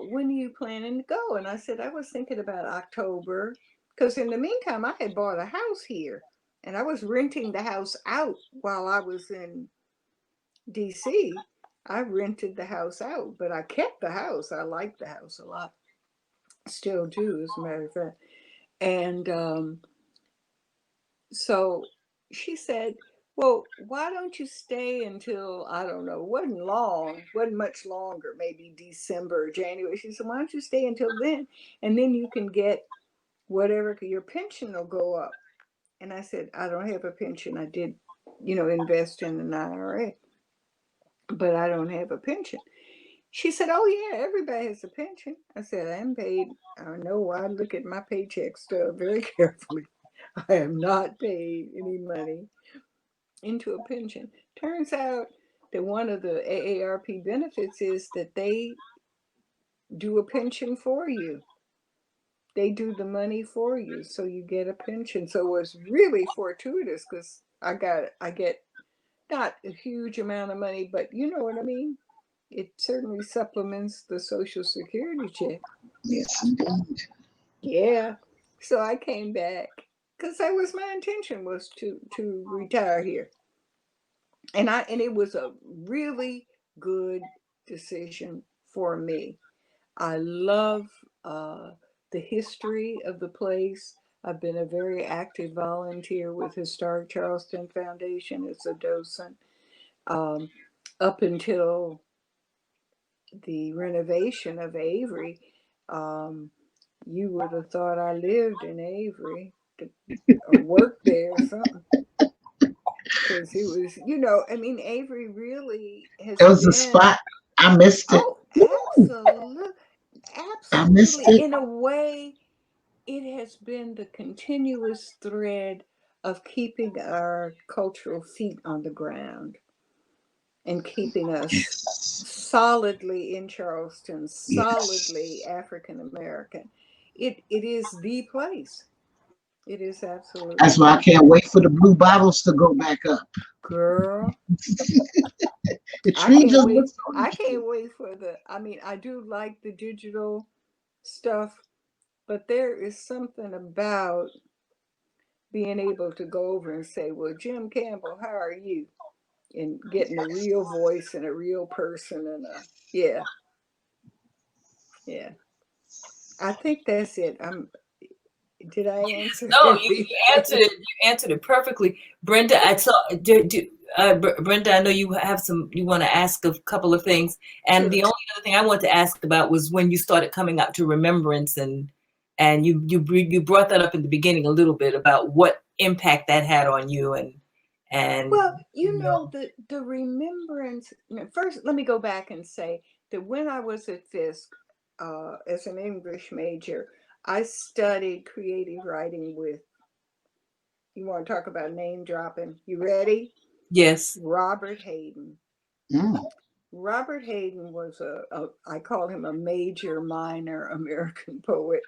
when are you planning to go? And I said, I was thinking about October, because in the meantime, I had bought a house here, and I was renting the house out while I was in DC. I rented the house out, but I kept the house. I liked the house a lot. Still do, as a matter of fact. And so she said, well, why don't you stay until, I don't know, wasn't much longer, maybe December or January. She said, why don't you stay until then? And then you can get whatever, your pension will go up. And I said, I don't have a pension. I did, invest in an IRA, but I don't have a pension. She said, "Oh yeah, everybody has a pension." I said, "I am paid. I know. I look at my paycheck stub very carefully. I am not paid any money into a pension." Turns out that one of the AARP benefits is that they do a pension for you. They do the money for you, so you get a pension. So it's really fortuitous because I get not a huge amount of money, but you know what I mean. It certainly supplements the Social Security check. Yes, indeed. Yeah. So I came back because that was my intention, was to retire here. And it was a really good decision for me. I love the history of the place. I've been a very active volunteer with Historic Charleston Foundation as a docent, um, up until the renovation of Avery. Um, you would have thought I lived in Avery or worked there or something, because it was, I mean, Avery really has It was a been. spot. I missed it. Oh, Woo! absolutely, I missed absolutely. it. In a way, it has been the continuous thread of keeping our cultural feet on the ground and keeping us Yes. solidly in Charleston, solidly Yes. African American. It is the place. It is absolutely That's why I the can't wait place. for the blue bottles to go back up. Girl, The I tree can't just wait. looks so I cute. can't wait for I mean, I do like the digital stuff, but there is something about being able to go over and say, "Well, Jim Campbell, how are you?" And getting a real voice and a real person yeah, yeah. I think that's it. Did I answer No, you answered everything? it. You answered it perfectly, Brenda. I saw. Brenda, I know you have you want to ask a couple of things, and Sure. the only other thing I want to ask about was when you started coming out to Remembrance, and you brought that up in the beginning a little bit about what impact that had on you, and Well, you know, the remembrance. First, let me go back and say that when I was at Fisk as an English major, I studied creative writing with. You want to talk about name dropping? You ready? yes, Robert Hayden. Mm. Robert Hayden was I call him a major minor American poet.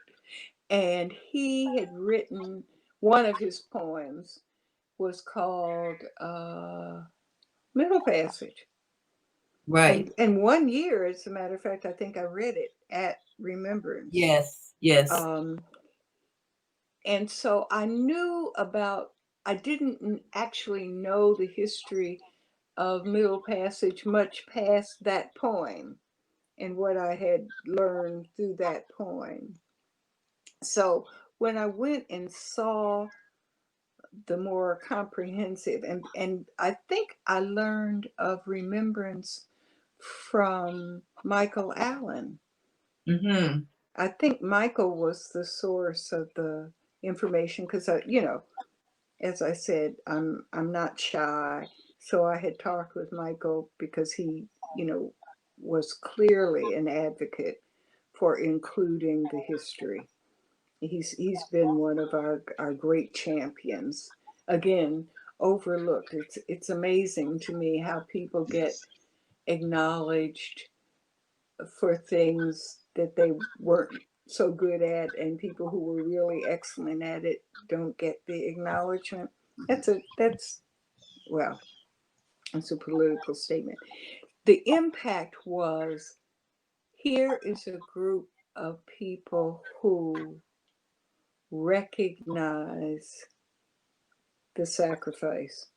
And he had written one of his poems was called Middle Passage. right, And 1 year, as a matter of fact, I think I read it at Remembrance. yes, yes, Um, and so I didn't actually know the history of Middle Passage much past that poem and what I had learned through that poem. So when I went and saw the more comprehensive, and I think I learned of Remembrance from Michael Allen. mm-hmm. I think Michael was the source of the information because as I said, I'm not shy. So I had talked with Michael because he, was clearly an advocate for including the history. He's been one of our great champions. Again, overlooked. It's amazing to me how people get acknowledged for things that they weren't so good at, and people who were really excellent at it don't get the acknowledgement. That's well, it's a political statement. The impact was, here is a group of people who recognize the sacrifice,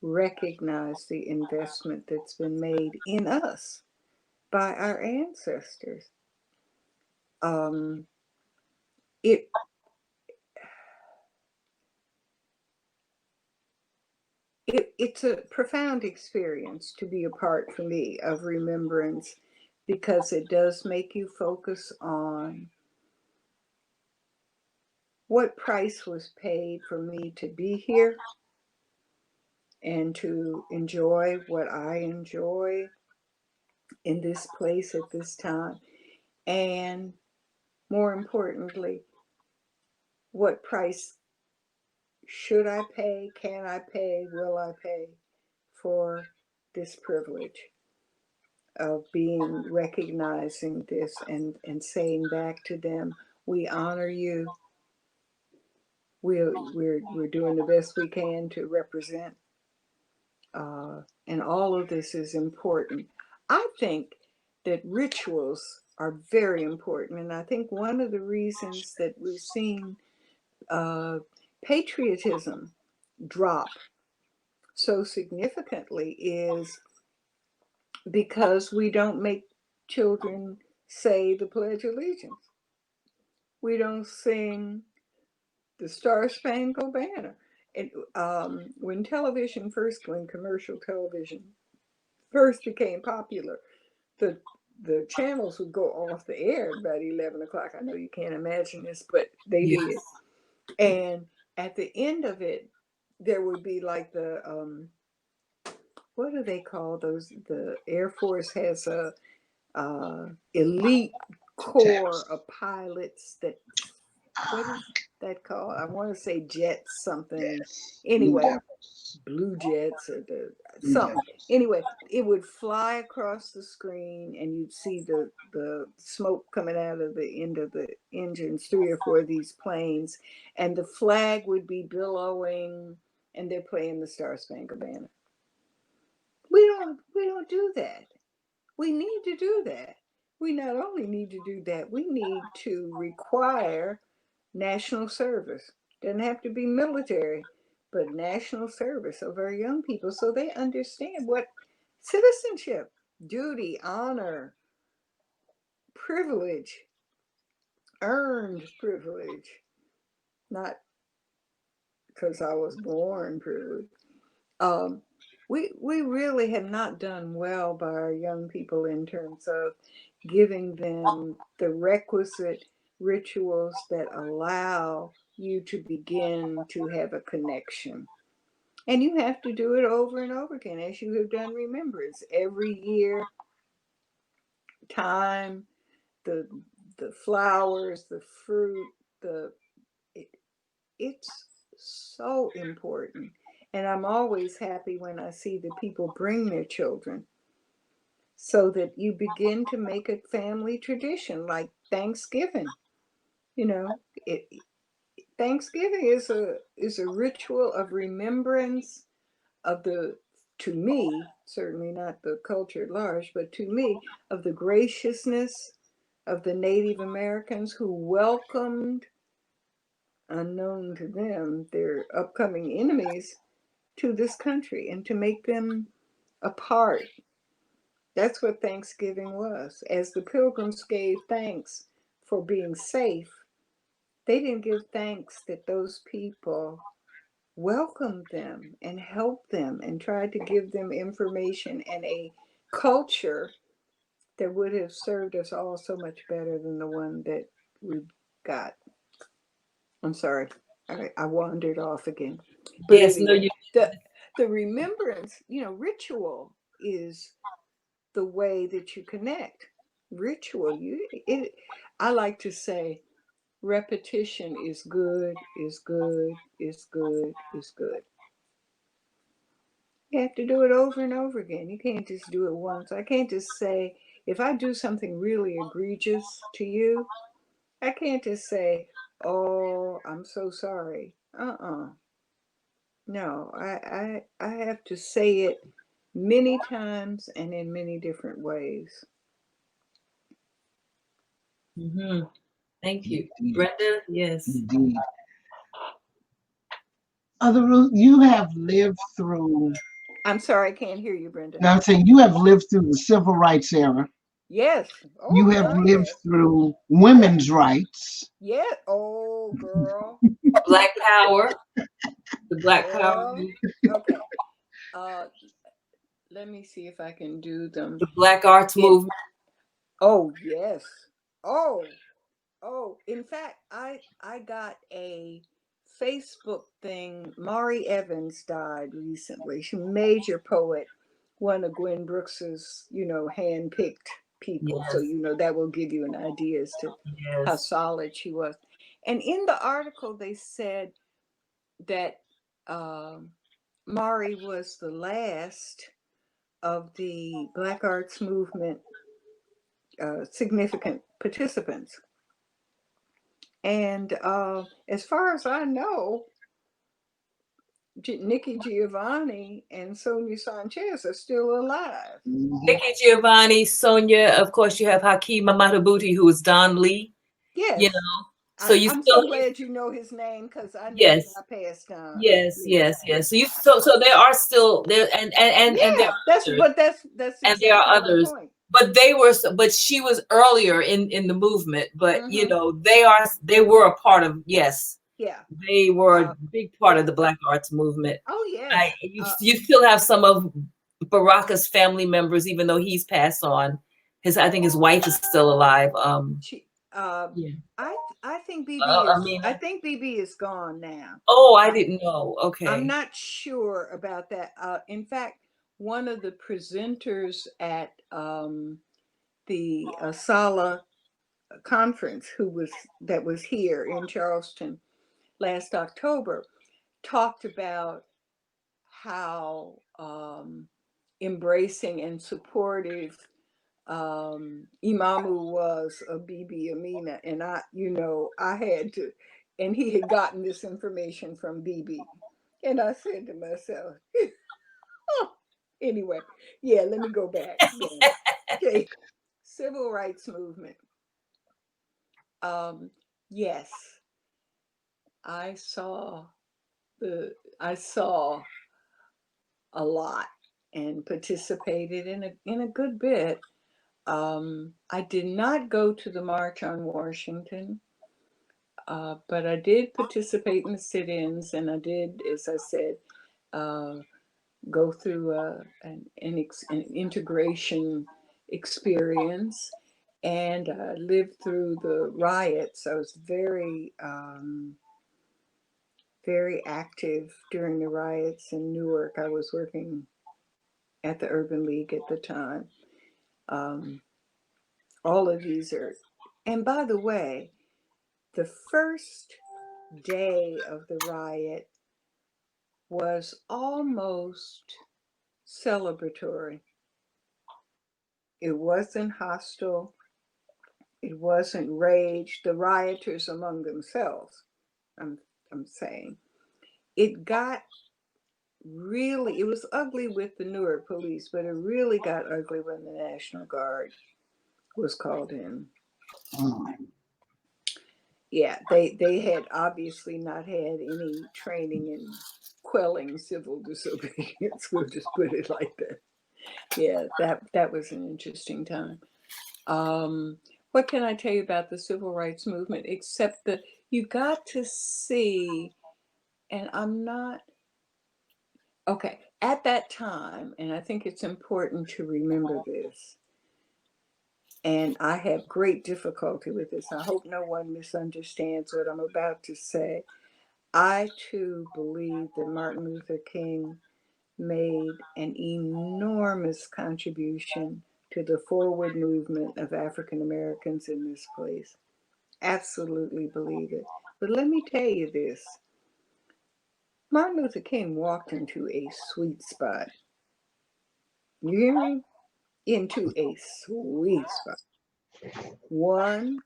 recognize the investment that's been made in us by our ancestors. Um, it it's a profound experience to be a part for me of Remembrance, because it does make you focus on what price was paid for me to be here and to enjoy what I enjoy. in this place at this time? And more importantly, what price should I pay? Can I pay? Will I pay for this privilege of recognizing this and saying back to them, we honor you. We're doing the best we can to represent. And all of this is important. I think that rituals are very important. And I think one of the reasons that we've seen patriotism drop so significantly is because we don't make children say the Pledge of Allegiance. We don't sing the Star Spangled Banner. And when commercial television first became popular, the channels would go off the air about 11 o'clock. I know you can't imagine this, but they did. And at the end of it, there would be like the what do they call those? The Air Force has a elite corps of pilots that, what is that called? I want to say jets something. Anyway, blue jets or something. Anyway, it would fly across the screen and you'd see the smoke coming out of the end of the engines, 3 or 4 of these planes, and the flag would be billowing and they're playing the Star Spangled Banner. We don't do that. We need to do that. We not only need to do that, we need to require national service. Doesn't have to be military, but national service of our young people so they understand what citizenship, duty, honor, privilege, earned privilege, not because I was born privileged. We really have not done well by our young people in terms of giving them the requisite rituals that allow you to begin to have a connection. And you have to do it over and over again, as you have done Remembrance. Every year, time, the flowers, the fruit, it's so important. And I'm always happy when I see that people bring their children so that you begin to make a family tradition like Thanksgiving. You know, Thanksgiving is a ritual of remembrance of to me, certainly not the culture at large, but to me, of the graciousness of the Native Americans who welcomed, unknown to them, their upcoming enemies to this country and to make them a part. That's what Thanksgiving was. As the Pilgrims gave thanks for being safe, they didn't give thanks that those people welcomed them and helped them and tried to give them information and a culture that would have served us all so much better than the one that we got. I'm sorry, I wandered off again. But Yes, no, anyway, the remembrance, ritual is the way that you connect. Ritual, I like to say repetition is good, is good, is good, is good. You have to do it over and over again. You can't just do it once. I can't just say, if I do something really egregious to you, I can't just say, oh, I'm so sorry. No, I have to say it many times and in many different ways. Mm-hmm. Thank you. Brenda, yes. Indeed. Ruth, you have lived through. I'm sorry, I can't hear you, Brenda. Now I'm saying you have lived through the civil rights era. Yes. Oh, You have girl, lived yes. through women's rights. Yeah. Oh, girl. Black Power. The Black Power. Well, okay. Let me see if I can do them. The Black Arts Movement. Oh, yes. Oh. In fact, I got a Facebook thing. Mari Evans died recently. She's a major poet one of Gwen Brooks's, hand-picked people. So, Yes. that will give you an idea as to how Yes. solid she was. And in the article, they said that Mari was the last of the Black Arts Movement significant participants. And as far as I know, Nikki Giovanni and Sonia Sanchez are still alive. Nikki Giovanni, Sonia, of course, you have Hakeem Mahmoud, who is Don Lee. Yes. You know, so I'm so glad you know his name, because I know yes, I passed on. yes, yes, yes. So so there are still there, and there Yeah, are that's others, and there are exactly my others. point. But she was earlier in the movement. But Mm-hmm. they were a part of, yes, Yeah. they were a big part Yeah. of the Black Arts Movement. Oh yes. You still have some of Baraka's family members, even though he's passed on. I think his wife is still alive. She, Yeah. I think BB I is gone now. Oh, I didn't know. Okay. I'm not sure about that. In fact, one of the presenters at the ASALH conference, that was here in Charleston last October, talked about how embracing and supportive Imamu was of Bibi Amina. And I had to, and he had gotten this information from Bibi. And I said to myself, oh, anyway, yeah, let me go back. Okay. Civil rights movement. Yes, I saw a lot and participated in a good bit. I did not go to the March on Washington, but I did participate in the sit-ins, and I did, as I said, go through an integration experience, and lived through the riots. I was very, very active during the riots in Newark. I was working at the Urban League at the time. All of these are, and by the way, the first day of the riot was almost celebratory. It wasn't hostile. It wasn't rage. The rioters among themselves, I'm saying. It got really, it was ugly with the Newark police, but it really got ugly when the National Guard was called in. Yeah, they had obviously not had any training in quelling civil disobedience. We'll just put it like that. Yeah, that was an interesting time. What can I tell you about the civil rights movement, except that you got to see, and I'm not, okay, at that time, and I think it's important to remember this, and I have great difficulty with this. I hope no one misunderstands what I'm about to say. I too believe that Martin Luther King made an enormous contribution to the forward movement of African Americans in this place. Absolutely believe it. But let me tell you this. Martin Luther King walked into a sweet spot. You hear me? Into a sweet spot. One,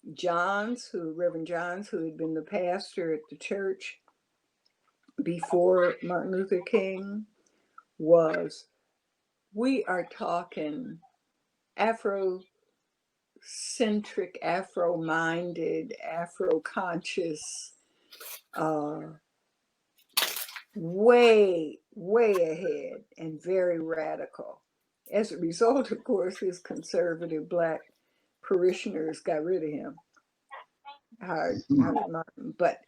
Reverend Johns, who had been the pastor at the church before Martin Luther King, we are talking Afrocentric, Afro-minded, Afro-conscious, way, way ahead and very radical. As a result, of course, his conservative Black parishioners got rid of him, hired Martin. But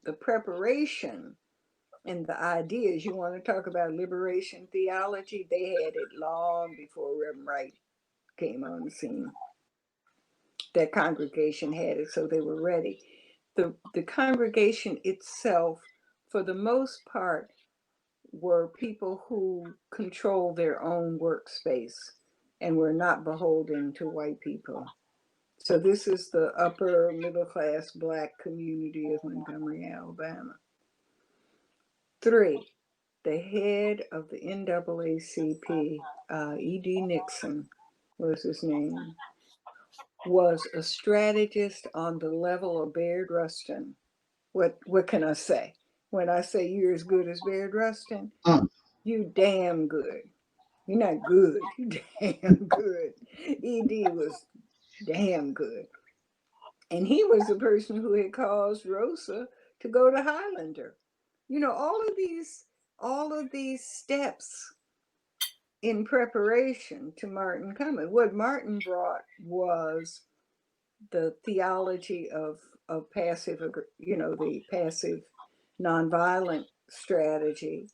the preparation and the ideas, you want to talk about liberation theology, they had it long before Reverend Wright came on the scene. That congregation had it, so they were ready. The congregation itself, for the most part, were people who control their own workspace and were not beholden to white people. So this is the upper middle class Black community of Montgomery, Alabama. 3, the head of the NAACP, E.D. Nixon was his name, was a strategist on the level of Bayard Rustin. What can I say? When I say you're as good as Bayard Rustin, you damn good. You're not good, you damn good. E.D. was damn good. And he was the person who had caused Rosa to go to Highlander. You know, all of these steps in preparation to Martin coming. What Martin brought was the theology of passive, the passive nonviolent strategy,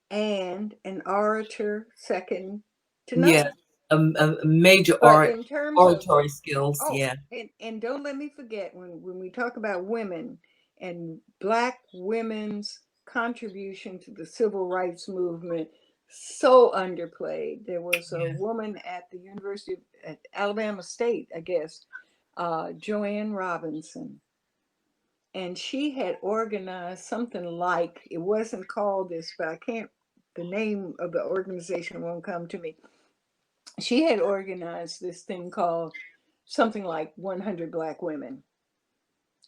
and an orator second to none. Yeah, a major But in terms oratory of, skills. Yeah. And don't let me forget when we talk about women and Black women's contribution to the civil rights movement, so underplayed. There was a woman at the University at Alabama State, I guess, Joanne Robinson, and she had organized something like, it wasn't called this, but the name of the organization won't come to me. She had organized this thing called something like 100 Black Women.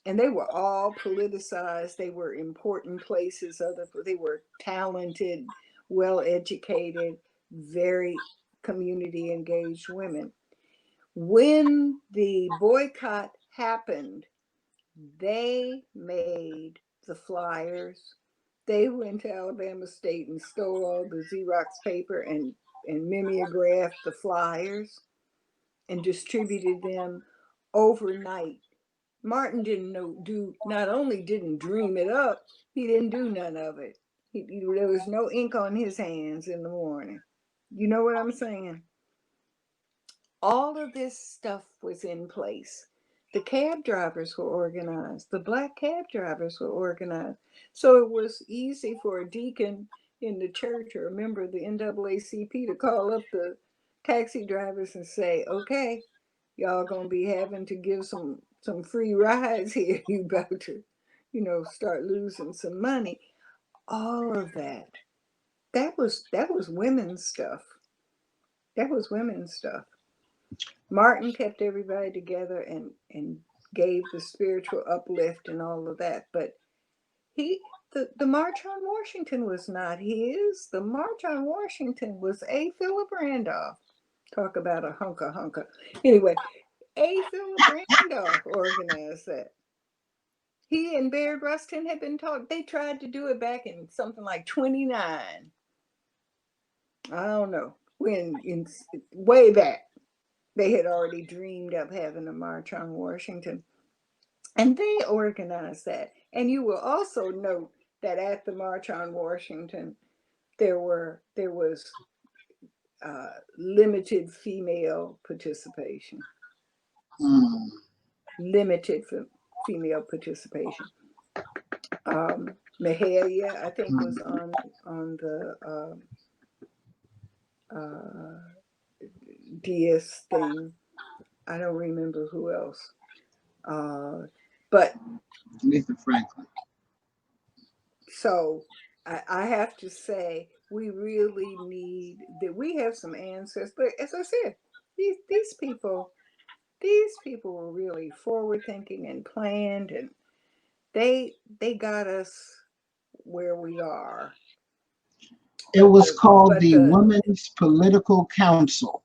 And they were all politicized. They were important places. They were talented, well-educated, very community engaged women. When the boycott happened, they made the flyers. They went to Alabama State and stole all the Xerox paper and mimeographed the flyers and distributed them overnight. Martin not only didn't dream it up, he didn't do none of it. There was no ink on his hands in the morning. You know what I'm saying? All of this stuff was in place. The cab drivers were organized. The Black cab drivers were organized. So it was easy for a deacon in the church or a member of the NAACP to call up the taxi drivers and say, okay, y'all gonna be having to give some free rides here. You about to, start losing some money. All of that. That was women's stuff. That was women's stuff. Martin kept everybody together and gave the spiritual uplift and all of that. But the March on Washington was not his. The March on Washington was A. Philip Randolph. Talk about a hunka. Anyway, A. Philip Randolph organized that. He and Bayard Rustin had been taught. They tried to do it back in something like 29. I don't know when, way back. They had already dreamed of having a March on Washington. And they organized that. And you will also note that at the March on Washington, there was limited female participation. Limited female participation. Mahalia, I think, was on the DS thing. I don't remember who else. But Nathan Franklin. So I have to say, we really need that. We have some ancestors. But as I said, these people were really forward thinking and planned, and they got us where we are. It was called the Women's Political Council.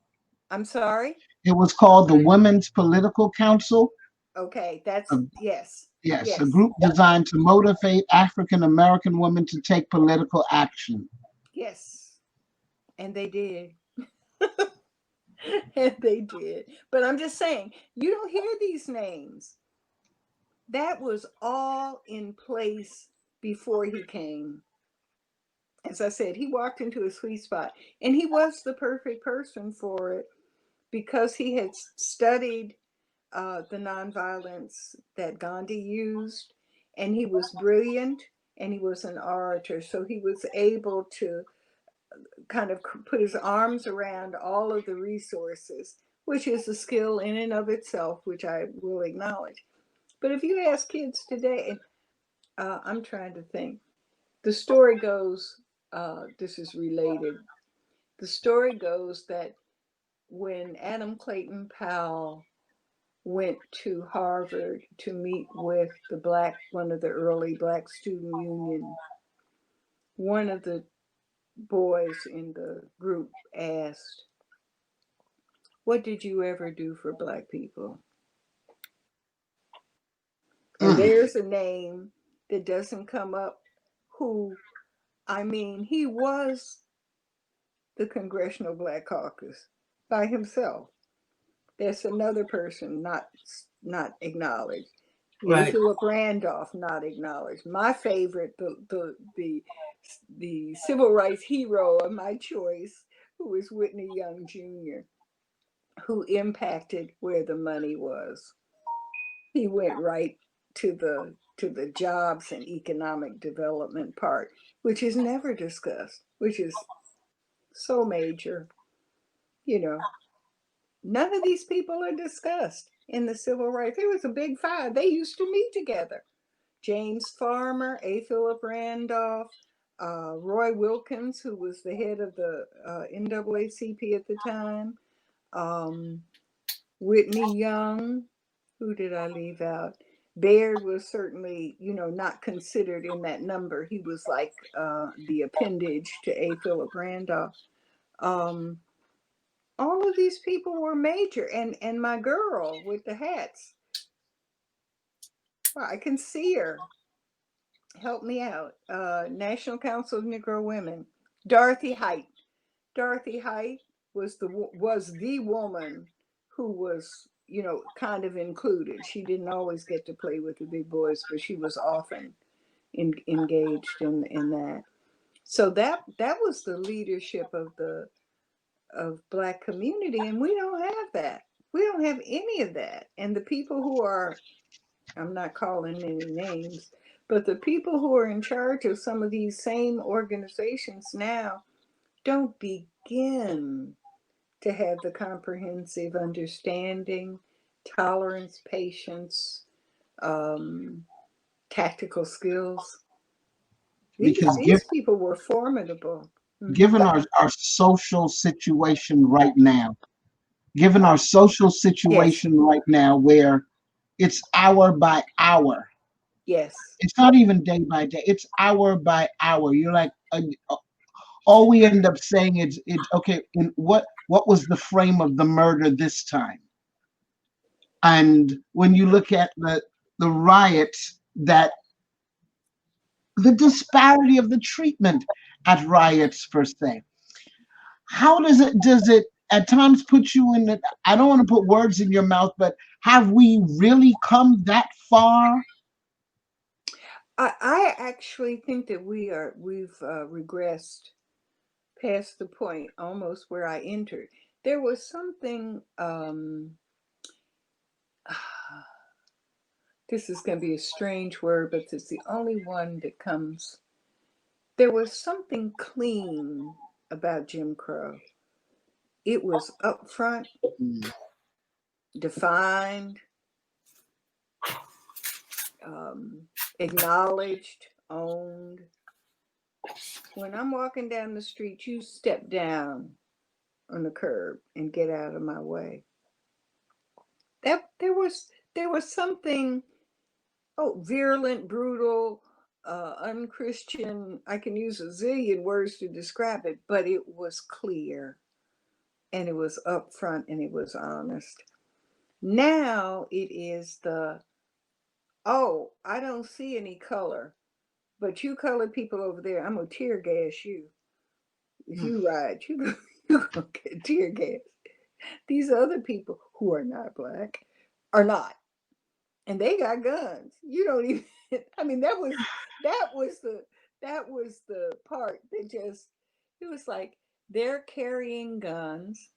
I'm sorry? It was called the Women's Political Council. Okay, that's yes. Yes, a group designed to motivate African American women to take political action. Yes, and they did. And they did. But I'm just saying, you don't hear these names. That was all in place before he came. As I said, he walked into a sweet spot, and he was the perfect person for it because he had studied the nonviolence that Gandhi used, and he was brilliant, and he was an orator. So he was able to kind of put his arms around all of the resources, which is a skill in and of itself, which I will acknowledge. But if you ask kids today, I'm trying to think, the story goes, this is related. The story goes that when Adam Clayton Powell went to Harvard to meet with one of the early Black student union, one of the boys in the group asked, "What did you ever do for Black people?" And there's a name that doesn't come up who, I mean, he was the Congressional Black Caucus by himself. There's another person not acknowledged. A. Right. Philip Randolph, not acknowledged. My favorite, the civil rights hero of my choice, who was Whitney Young Jr., who impacted where the money was. He went right to the jobs and economic development part, which is never discussed, which is so major. You know, none of these people are discussed in the civil rights. It was a big five. They used to meet together. James Farmer, A. Philip Randolph, Roy Wilkins, who was the head of the NAACP at the time, Whitney Young. Who did I leave out? Baird was certainly, not considered in that number. He was like the appendage to A. Philip Randolph. All of these people were major, and my girl with the hats, well, I can see her. Help me out. National Council of Negro Women, Dorothy Height. Dorothy Height was the woman who was, kind of included. She didn't always get to play with the big boys, but she was often engaged in that. So that was the leadership of Black community, and we don't have that. We don't have any of that. And the people who are, I'm not calling any names, but the people who are in charge of some of these same organizations now don't begin to have the comprehensive understanding, tolerance, patience, tactical skills. Because These people were formidable. given our social situation right now, Yes, right now, where it's hour by hour, yes, it's not even day by day, it's hour by hour. You're like, all we end up saying is, it's okay. And what was the frame of the murder this time? And when you look at the riots, that the disparity of the treatment at riots per se, how does it at times put you in the, I don't want to put words in your mouth, but have we really come that far? I actually think that we've regressed past the point almost where I entered. There was something, this is going to be a strange word, but it's the only one that comes. There was something clean about Jim Crow. It was upfront, defined, acknowledged, owned. When I'm walking down the street, you step down on the curb and get out of my way. That there was something, virulent, brutal, unchristian. I can use a zillion words to describe it, but it was clear, and it was upfront, and it was honest. Now it is I don't see any color, but you colored people over there, I'm gonna tear gas you. If you ride, you gonna get tear gas. These other people who are not Black are not, and they got guns. You don't even. I mean, that was the part that just, it was like they're carrying guns.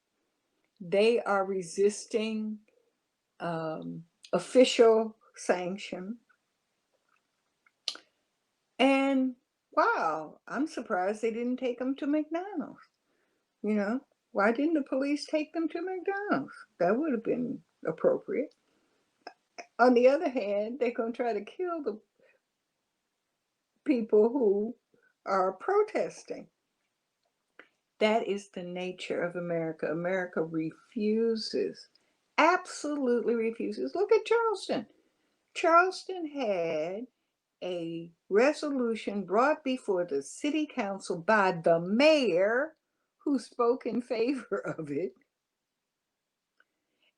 They are resisting official sanction. And wow, I'm surprised they didn't take them to McDonald's. You know, why didn't the police take them to McDonald's? That would have been appropriate. On the other hand, they're going to try to kill the people who are protesting. That is the nature of America. America refuses, absolutely refuses. Look at Charleston. Charleston had a resolution brought before the city council by the mayor who spoke in favor of it.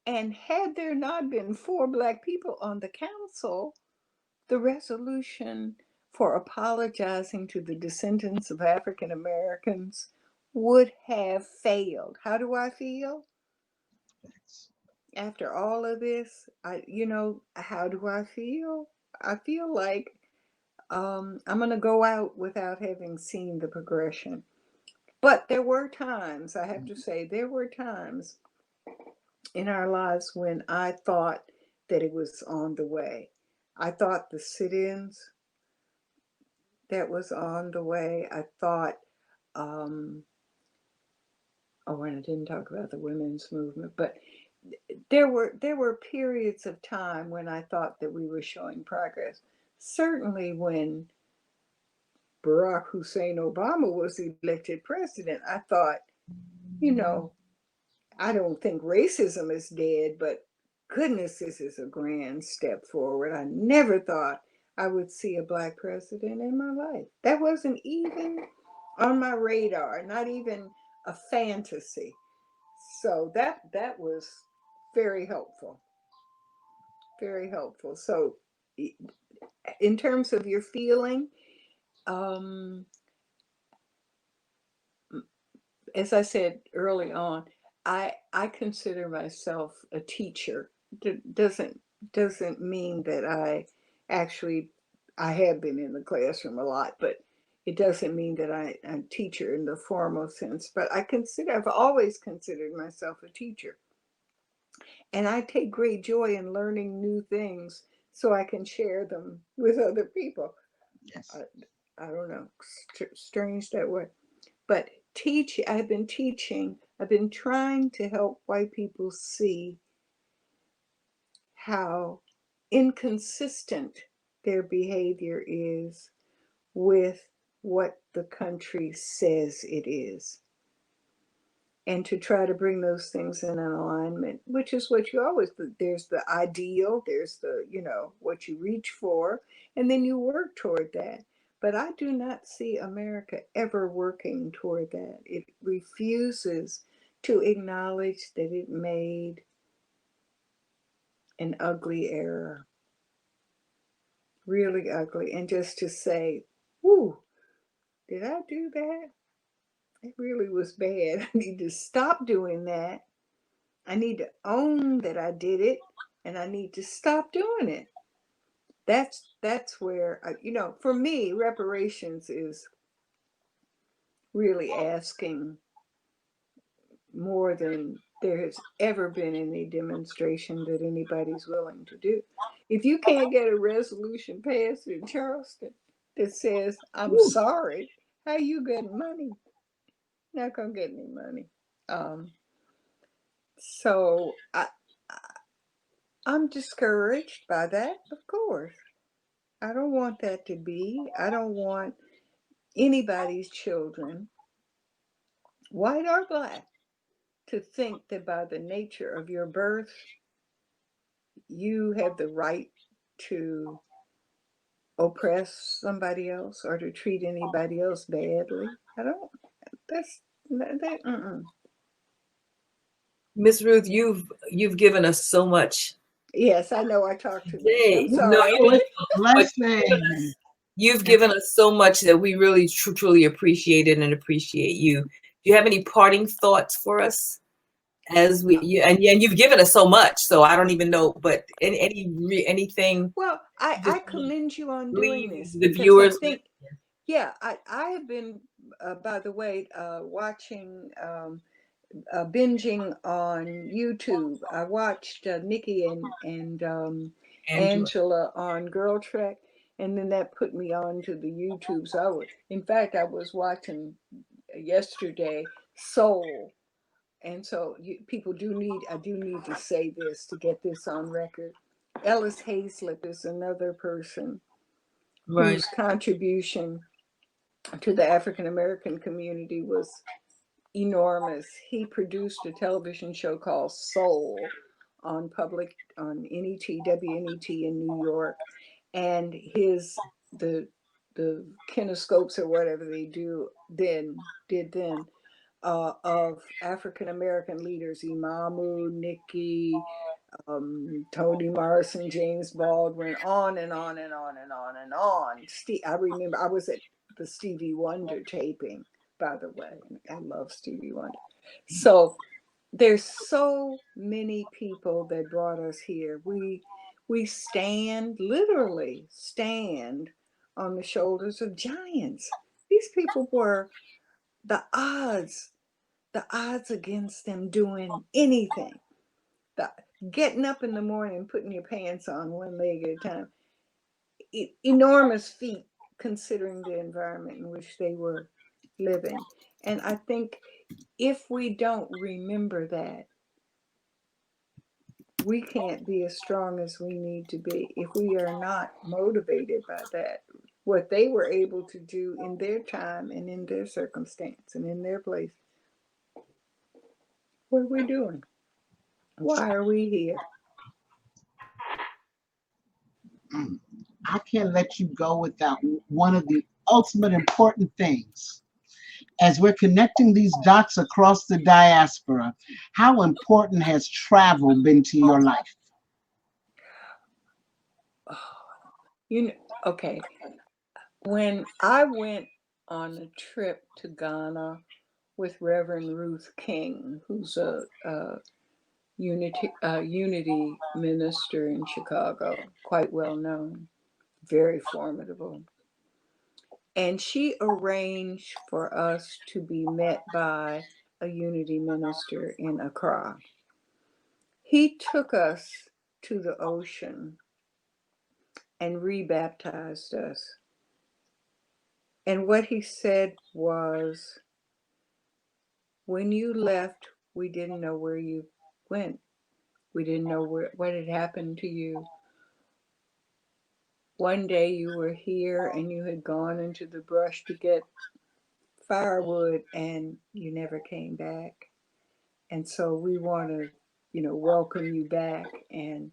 And had there not been 4 Black people on the council, the resolution for apologizing to the descendants of African Americans would have failed. How do I feel? After all of this, how do I feel? I feel like I'm going to go out without having seen the progression. But there were times, I have to say, there were times in our lives when I thought that it was on the way. I thought the sit-ins, that was on the way. I thought, and I didn't talk about the women's movement, but there were periods of time when I thought that we were showing progress. Certainly when Barack Hussein Obama was elected president, I thought, I don't think racism is dead, but goodness, this is a grand step forward. I never thought I would see a Black president in my life. That wasn't even on my radar, not even a fantasy. So that was very helpful. Very helpful. So in terms of your feeling, as I said early on, I consider myself a teacher. Doesn't mean that I have been in the classroom a lot, but it doesn't mean that I'm a teacher in the formal sense. But I've always considered myself a teacher. And I take great joy in learning new things so I can share them with other people. Yes. I don't know, strange that way. But I've been teaching, I've been trying to help white people see how inconsistent their behavior is with what the country says it is. And to try to bring those things in an alignment, which is what you always, there's the ideal, there's the, what you reach for, and then you work toward that. But I do not see America ever working toward that. It refuses to acknowledge that it made an ugly error, really ugly. And just to say, "Ooh, did I do that? It really was bad. I need to stop doing that. I need to own that I did it, and I need to stop doing it." That's where, for me, reparations is really asking more than there has ever been any demonstration that anybody's willing to do. If you can't get a resolution passed in Charleston that says, "I'm sorry," how you getting money? Not gonna get any money. So I'm discouraged by that, of course. I don't want that to be. I don't want anybody's children, white or Black, to think that by the nature of your birth, you have the right to oppress somebody else or to treat anybody else badly. I don't, that's, that. Miss Ruth, you've given us so much. Yes, I know I talked too much. I'm Today. No, sorry. you didn't. Blessing. You've given us so much that we really truly appreciate it and appreciate you. Do you have any parting thoughts for us? And you've given us so much, so I don't even know, but anything. Well, I commend you on doing this The because viewers. I think, yeah, I have been, by the way, watching, binging on YouTube. I watched Nikki and Angela on Girl Trek, And then that put me on to the YouTube. So in fact, I was watching yesterday Soul. And so people I do need to say this to get this on record. Ellis Hayslip is another person Right. whose contribution to the African American community was enormous. He produced a television show called Soul on NET, WNET in New York, and the kinescopes or whatever they did then of African American leaders, Imamu, Nikki, Toni Morrison, James Baldwin, on and on and on and on and on. I remember I was at the Stevie Wonder taping, by the way. I love Stevie Wonder. So there's so many people that brought us here. We literally stand on the shoulders of giants. These people were the odds against them doing anything. Getting up in the morning, putting your pants on one leg at a time. Enormous feat considering the environment in which they were living. And I think if we don't remember that, we can't be as strong as we need to be if we are not motivated by that. What they were able to do in their time and in their circumstance and in their place. What are we doing? Why are we here? I can't let you go without one of the ultimate important things. As we're connecting these dots across the diaspora, how important has travel been to your life? Okay. When I went on a trip to Ghana with Reverend Ruth King, who's a unity minister in Chicago, quite well known, very formidable. And she arranged for us to be met by a unity minister in Accra. He took us to the ocean and rebaptized us. And what he said was, when you left, we didn't know where you went. We didn't know what had happened to you. One day you were here and you had gone into the brush to get firewood and you never came back. And so we want to, welcome you back and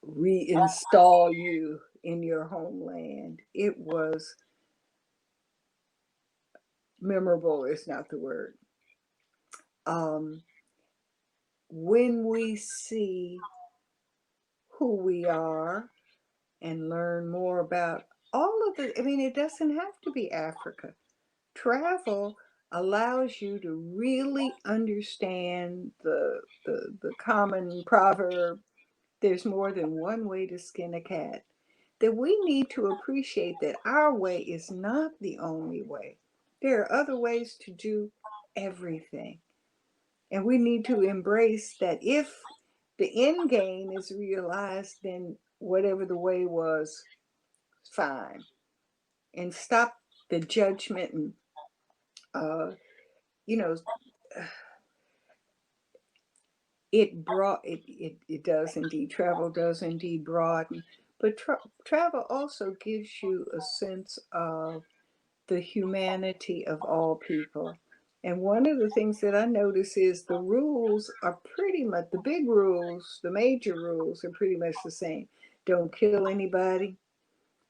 reinstall you in your homeland. It was memorable, is not the word. When we see who we are and learn more about all of it, it doesn't have to be Africa. Travel allows you to really understand the common proverb, there's more than one way to skin a cat. That we need to appreciate that our way is not the only way. There are other ways to do everything. And we need to embrace that if the end game is realized, then whatever the way was, fine. And stop the judgment and, it does indeed, travel does indeed broaden, but travel also gives you a sense of the humanity of all people. And one of the things that I notice is the rules are pretty much, the big rules, the major rules are pretty much the same. Don't kill anybody,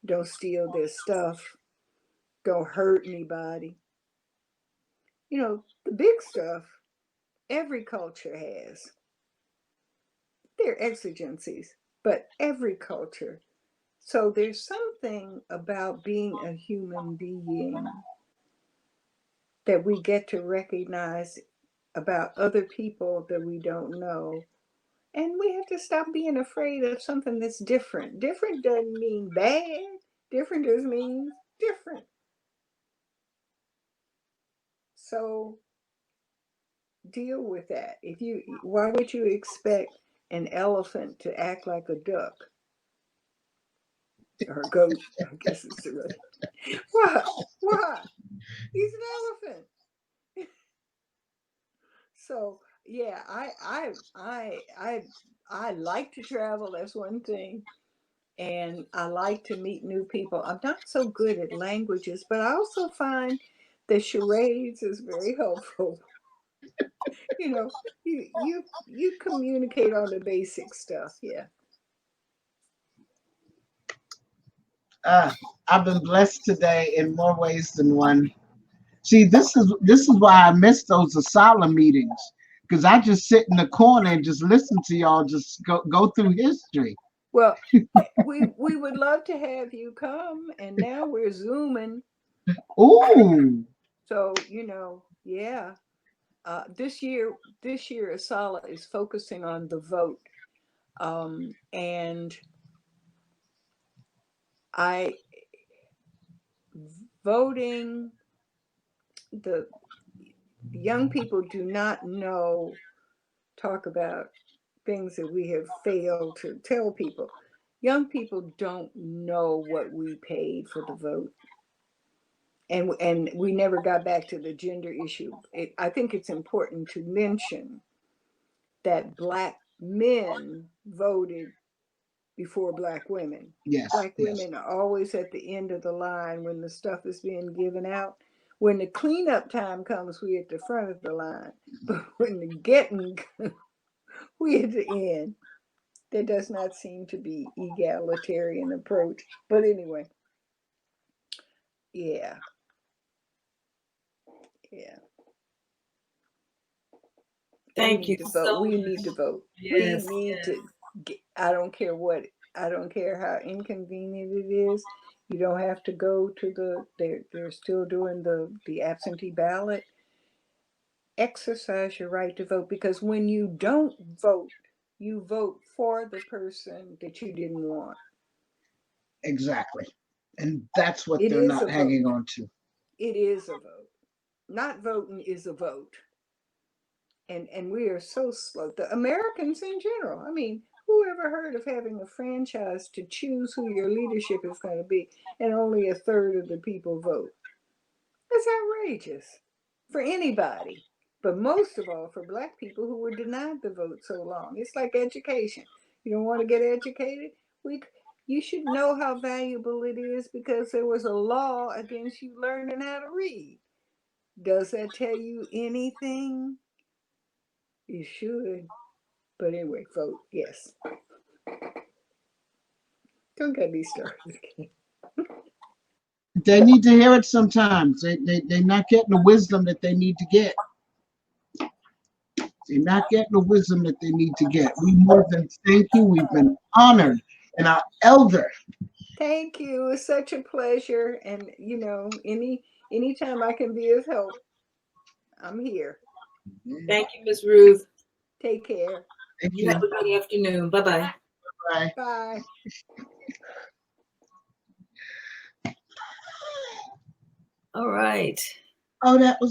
don't steal their stuff, don't hurt anybody. The big stuff every culture has. They're exigencies, but every culture. So there's something about being a human being that we get to recognize about other people that we don't know. And we have to stop being afraid of something that's different. Different doesn't mean bad. Different just means different. So deal with that. Why would you expect an elephant to act like a duck? or goat, I guess it's the right. What? What? He's an elephant. So yeah, I like to travel. That's one thing. And I like to meet new people. I'm not so good at languages, but I also find that charades is very helpful. You know, you communicate on the basic stuff. Yeah. I've been blessed today in more ways than one. See, this is why I miss those asylum meetings, because I just sit in the corner and just listen to y'all just go through history. Well, we would love to have you come, and now we're zooming. Ooh, So yeah. This year, ASALH is focusing on the vote, and voting. The young people do not know. Talk about things that we have failed to tell people. Young people don't know what we paid for the vote. And we never got back to the gender issue. I think it's important to mention that Black men voted before Black women. yes, Black yes. women are always at the end of the line when the stuff is being given out. When the cleanup time comes, we at the front of the line. But when the getting, we at the end. There does not seem to be egalitarian approach. But anyway, yeah. Thank you To vote. so We much. need to vote. Yes, We need to get, I don't care what, I don't care how inconvenient it is. You don't have to go to they're still doing the absentee ballot. Exercise your right to vote, because when you don't vote, you vote for the person that you didn't want. Exactly. And that's what It they're is a not hanging vote. on to. It is a vote. Not voting is a vote. And we are so slow. The Americans in general. I mean, who ever heard of having a franchise to choose who your leadership is going to be and only a third of the people vote? That's outrageous for anybody, but most of all for Black people who were denied the vote so long. It's like education. You don't want to get educated? You should know how valuable it is because there was a law against you learning how to read. Does that tell you anything? You should. But anyway, vote yes. Don't get me started. They need to hear it sometimes. They're not getting the wisdom that they need to get. They're not getting the wisdom that they need to get. We more than thank you. We've been honored. And our elder. Thank you. It's such a pleasure. And anytime I can be of help, I'm here. thank you, Ms. Ruth. Take care. Thank You you. have a good afternoon. Bye-bye. Bye. Bye. All right. Oh, that was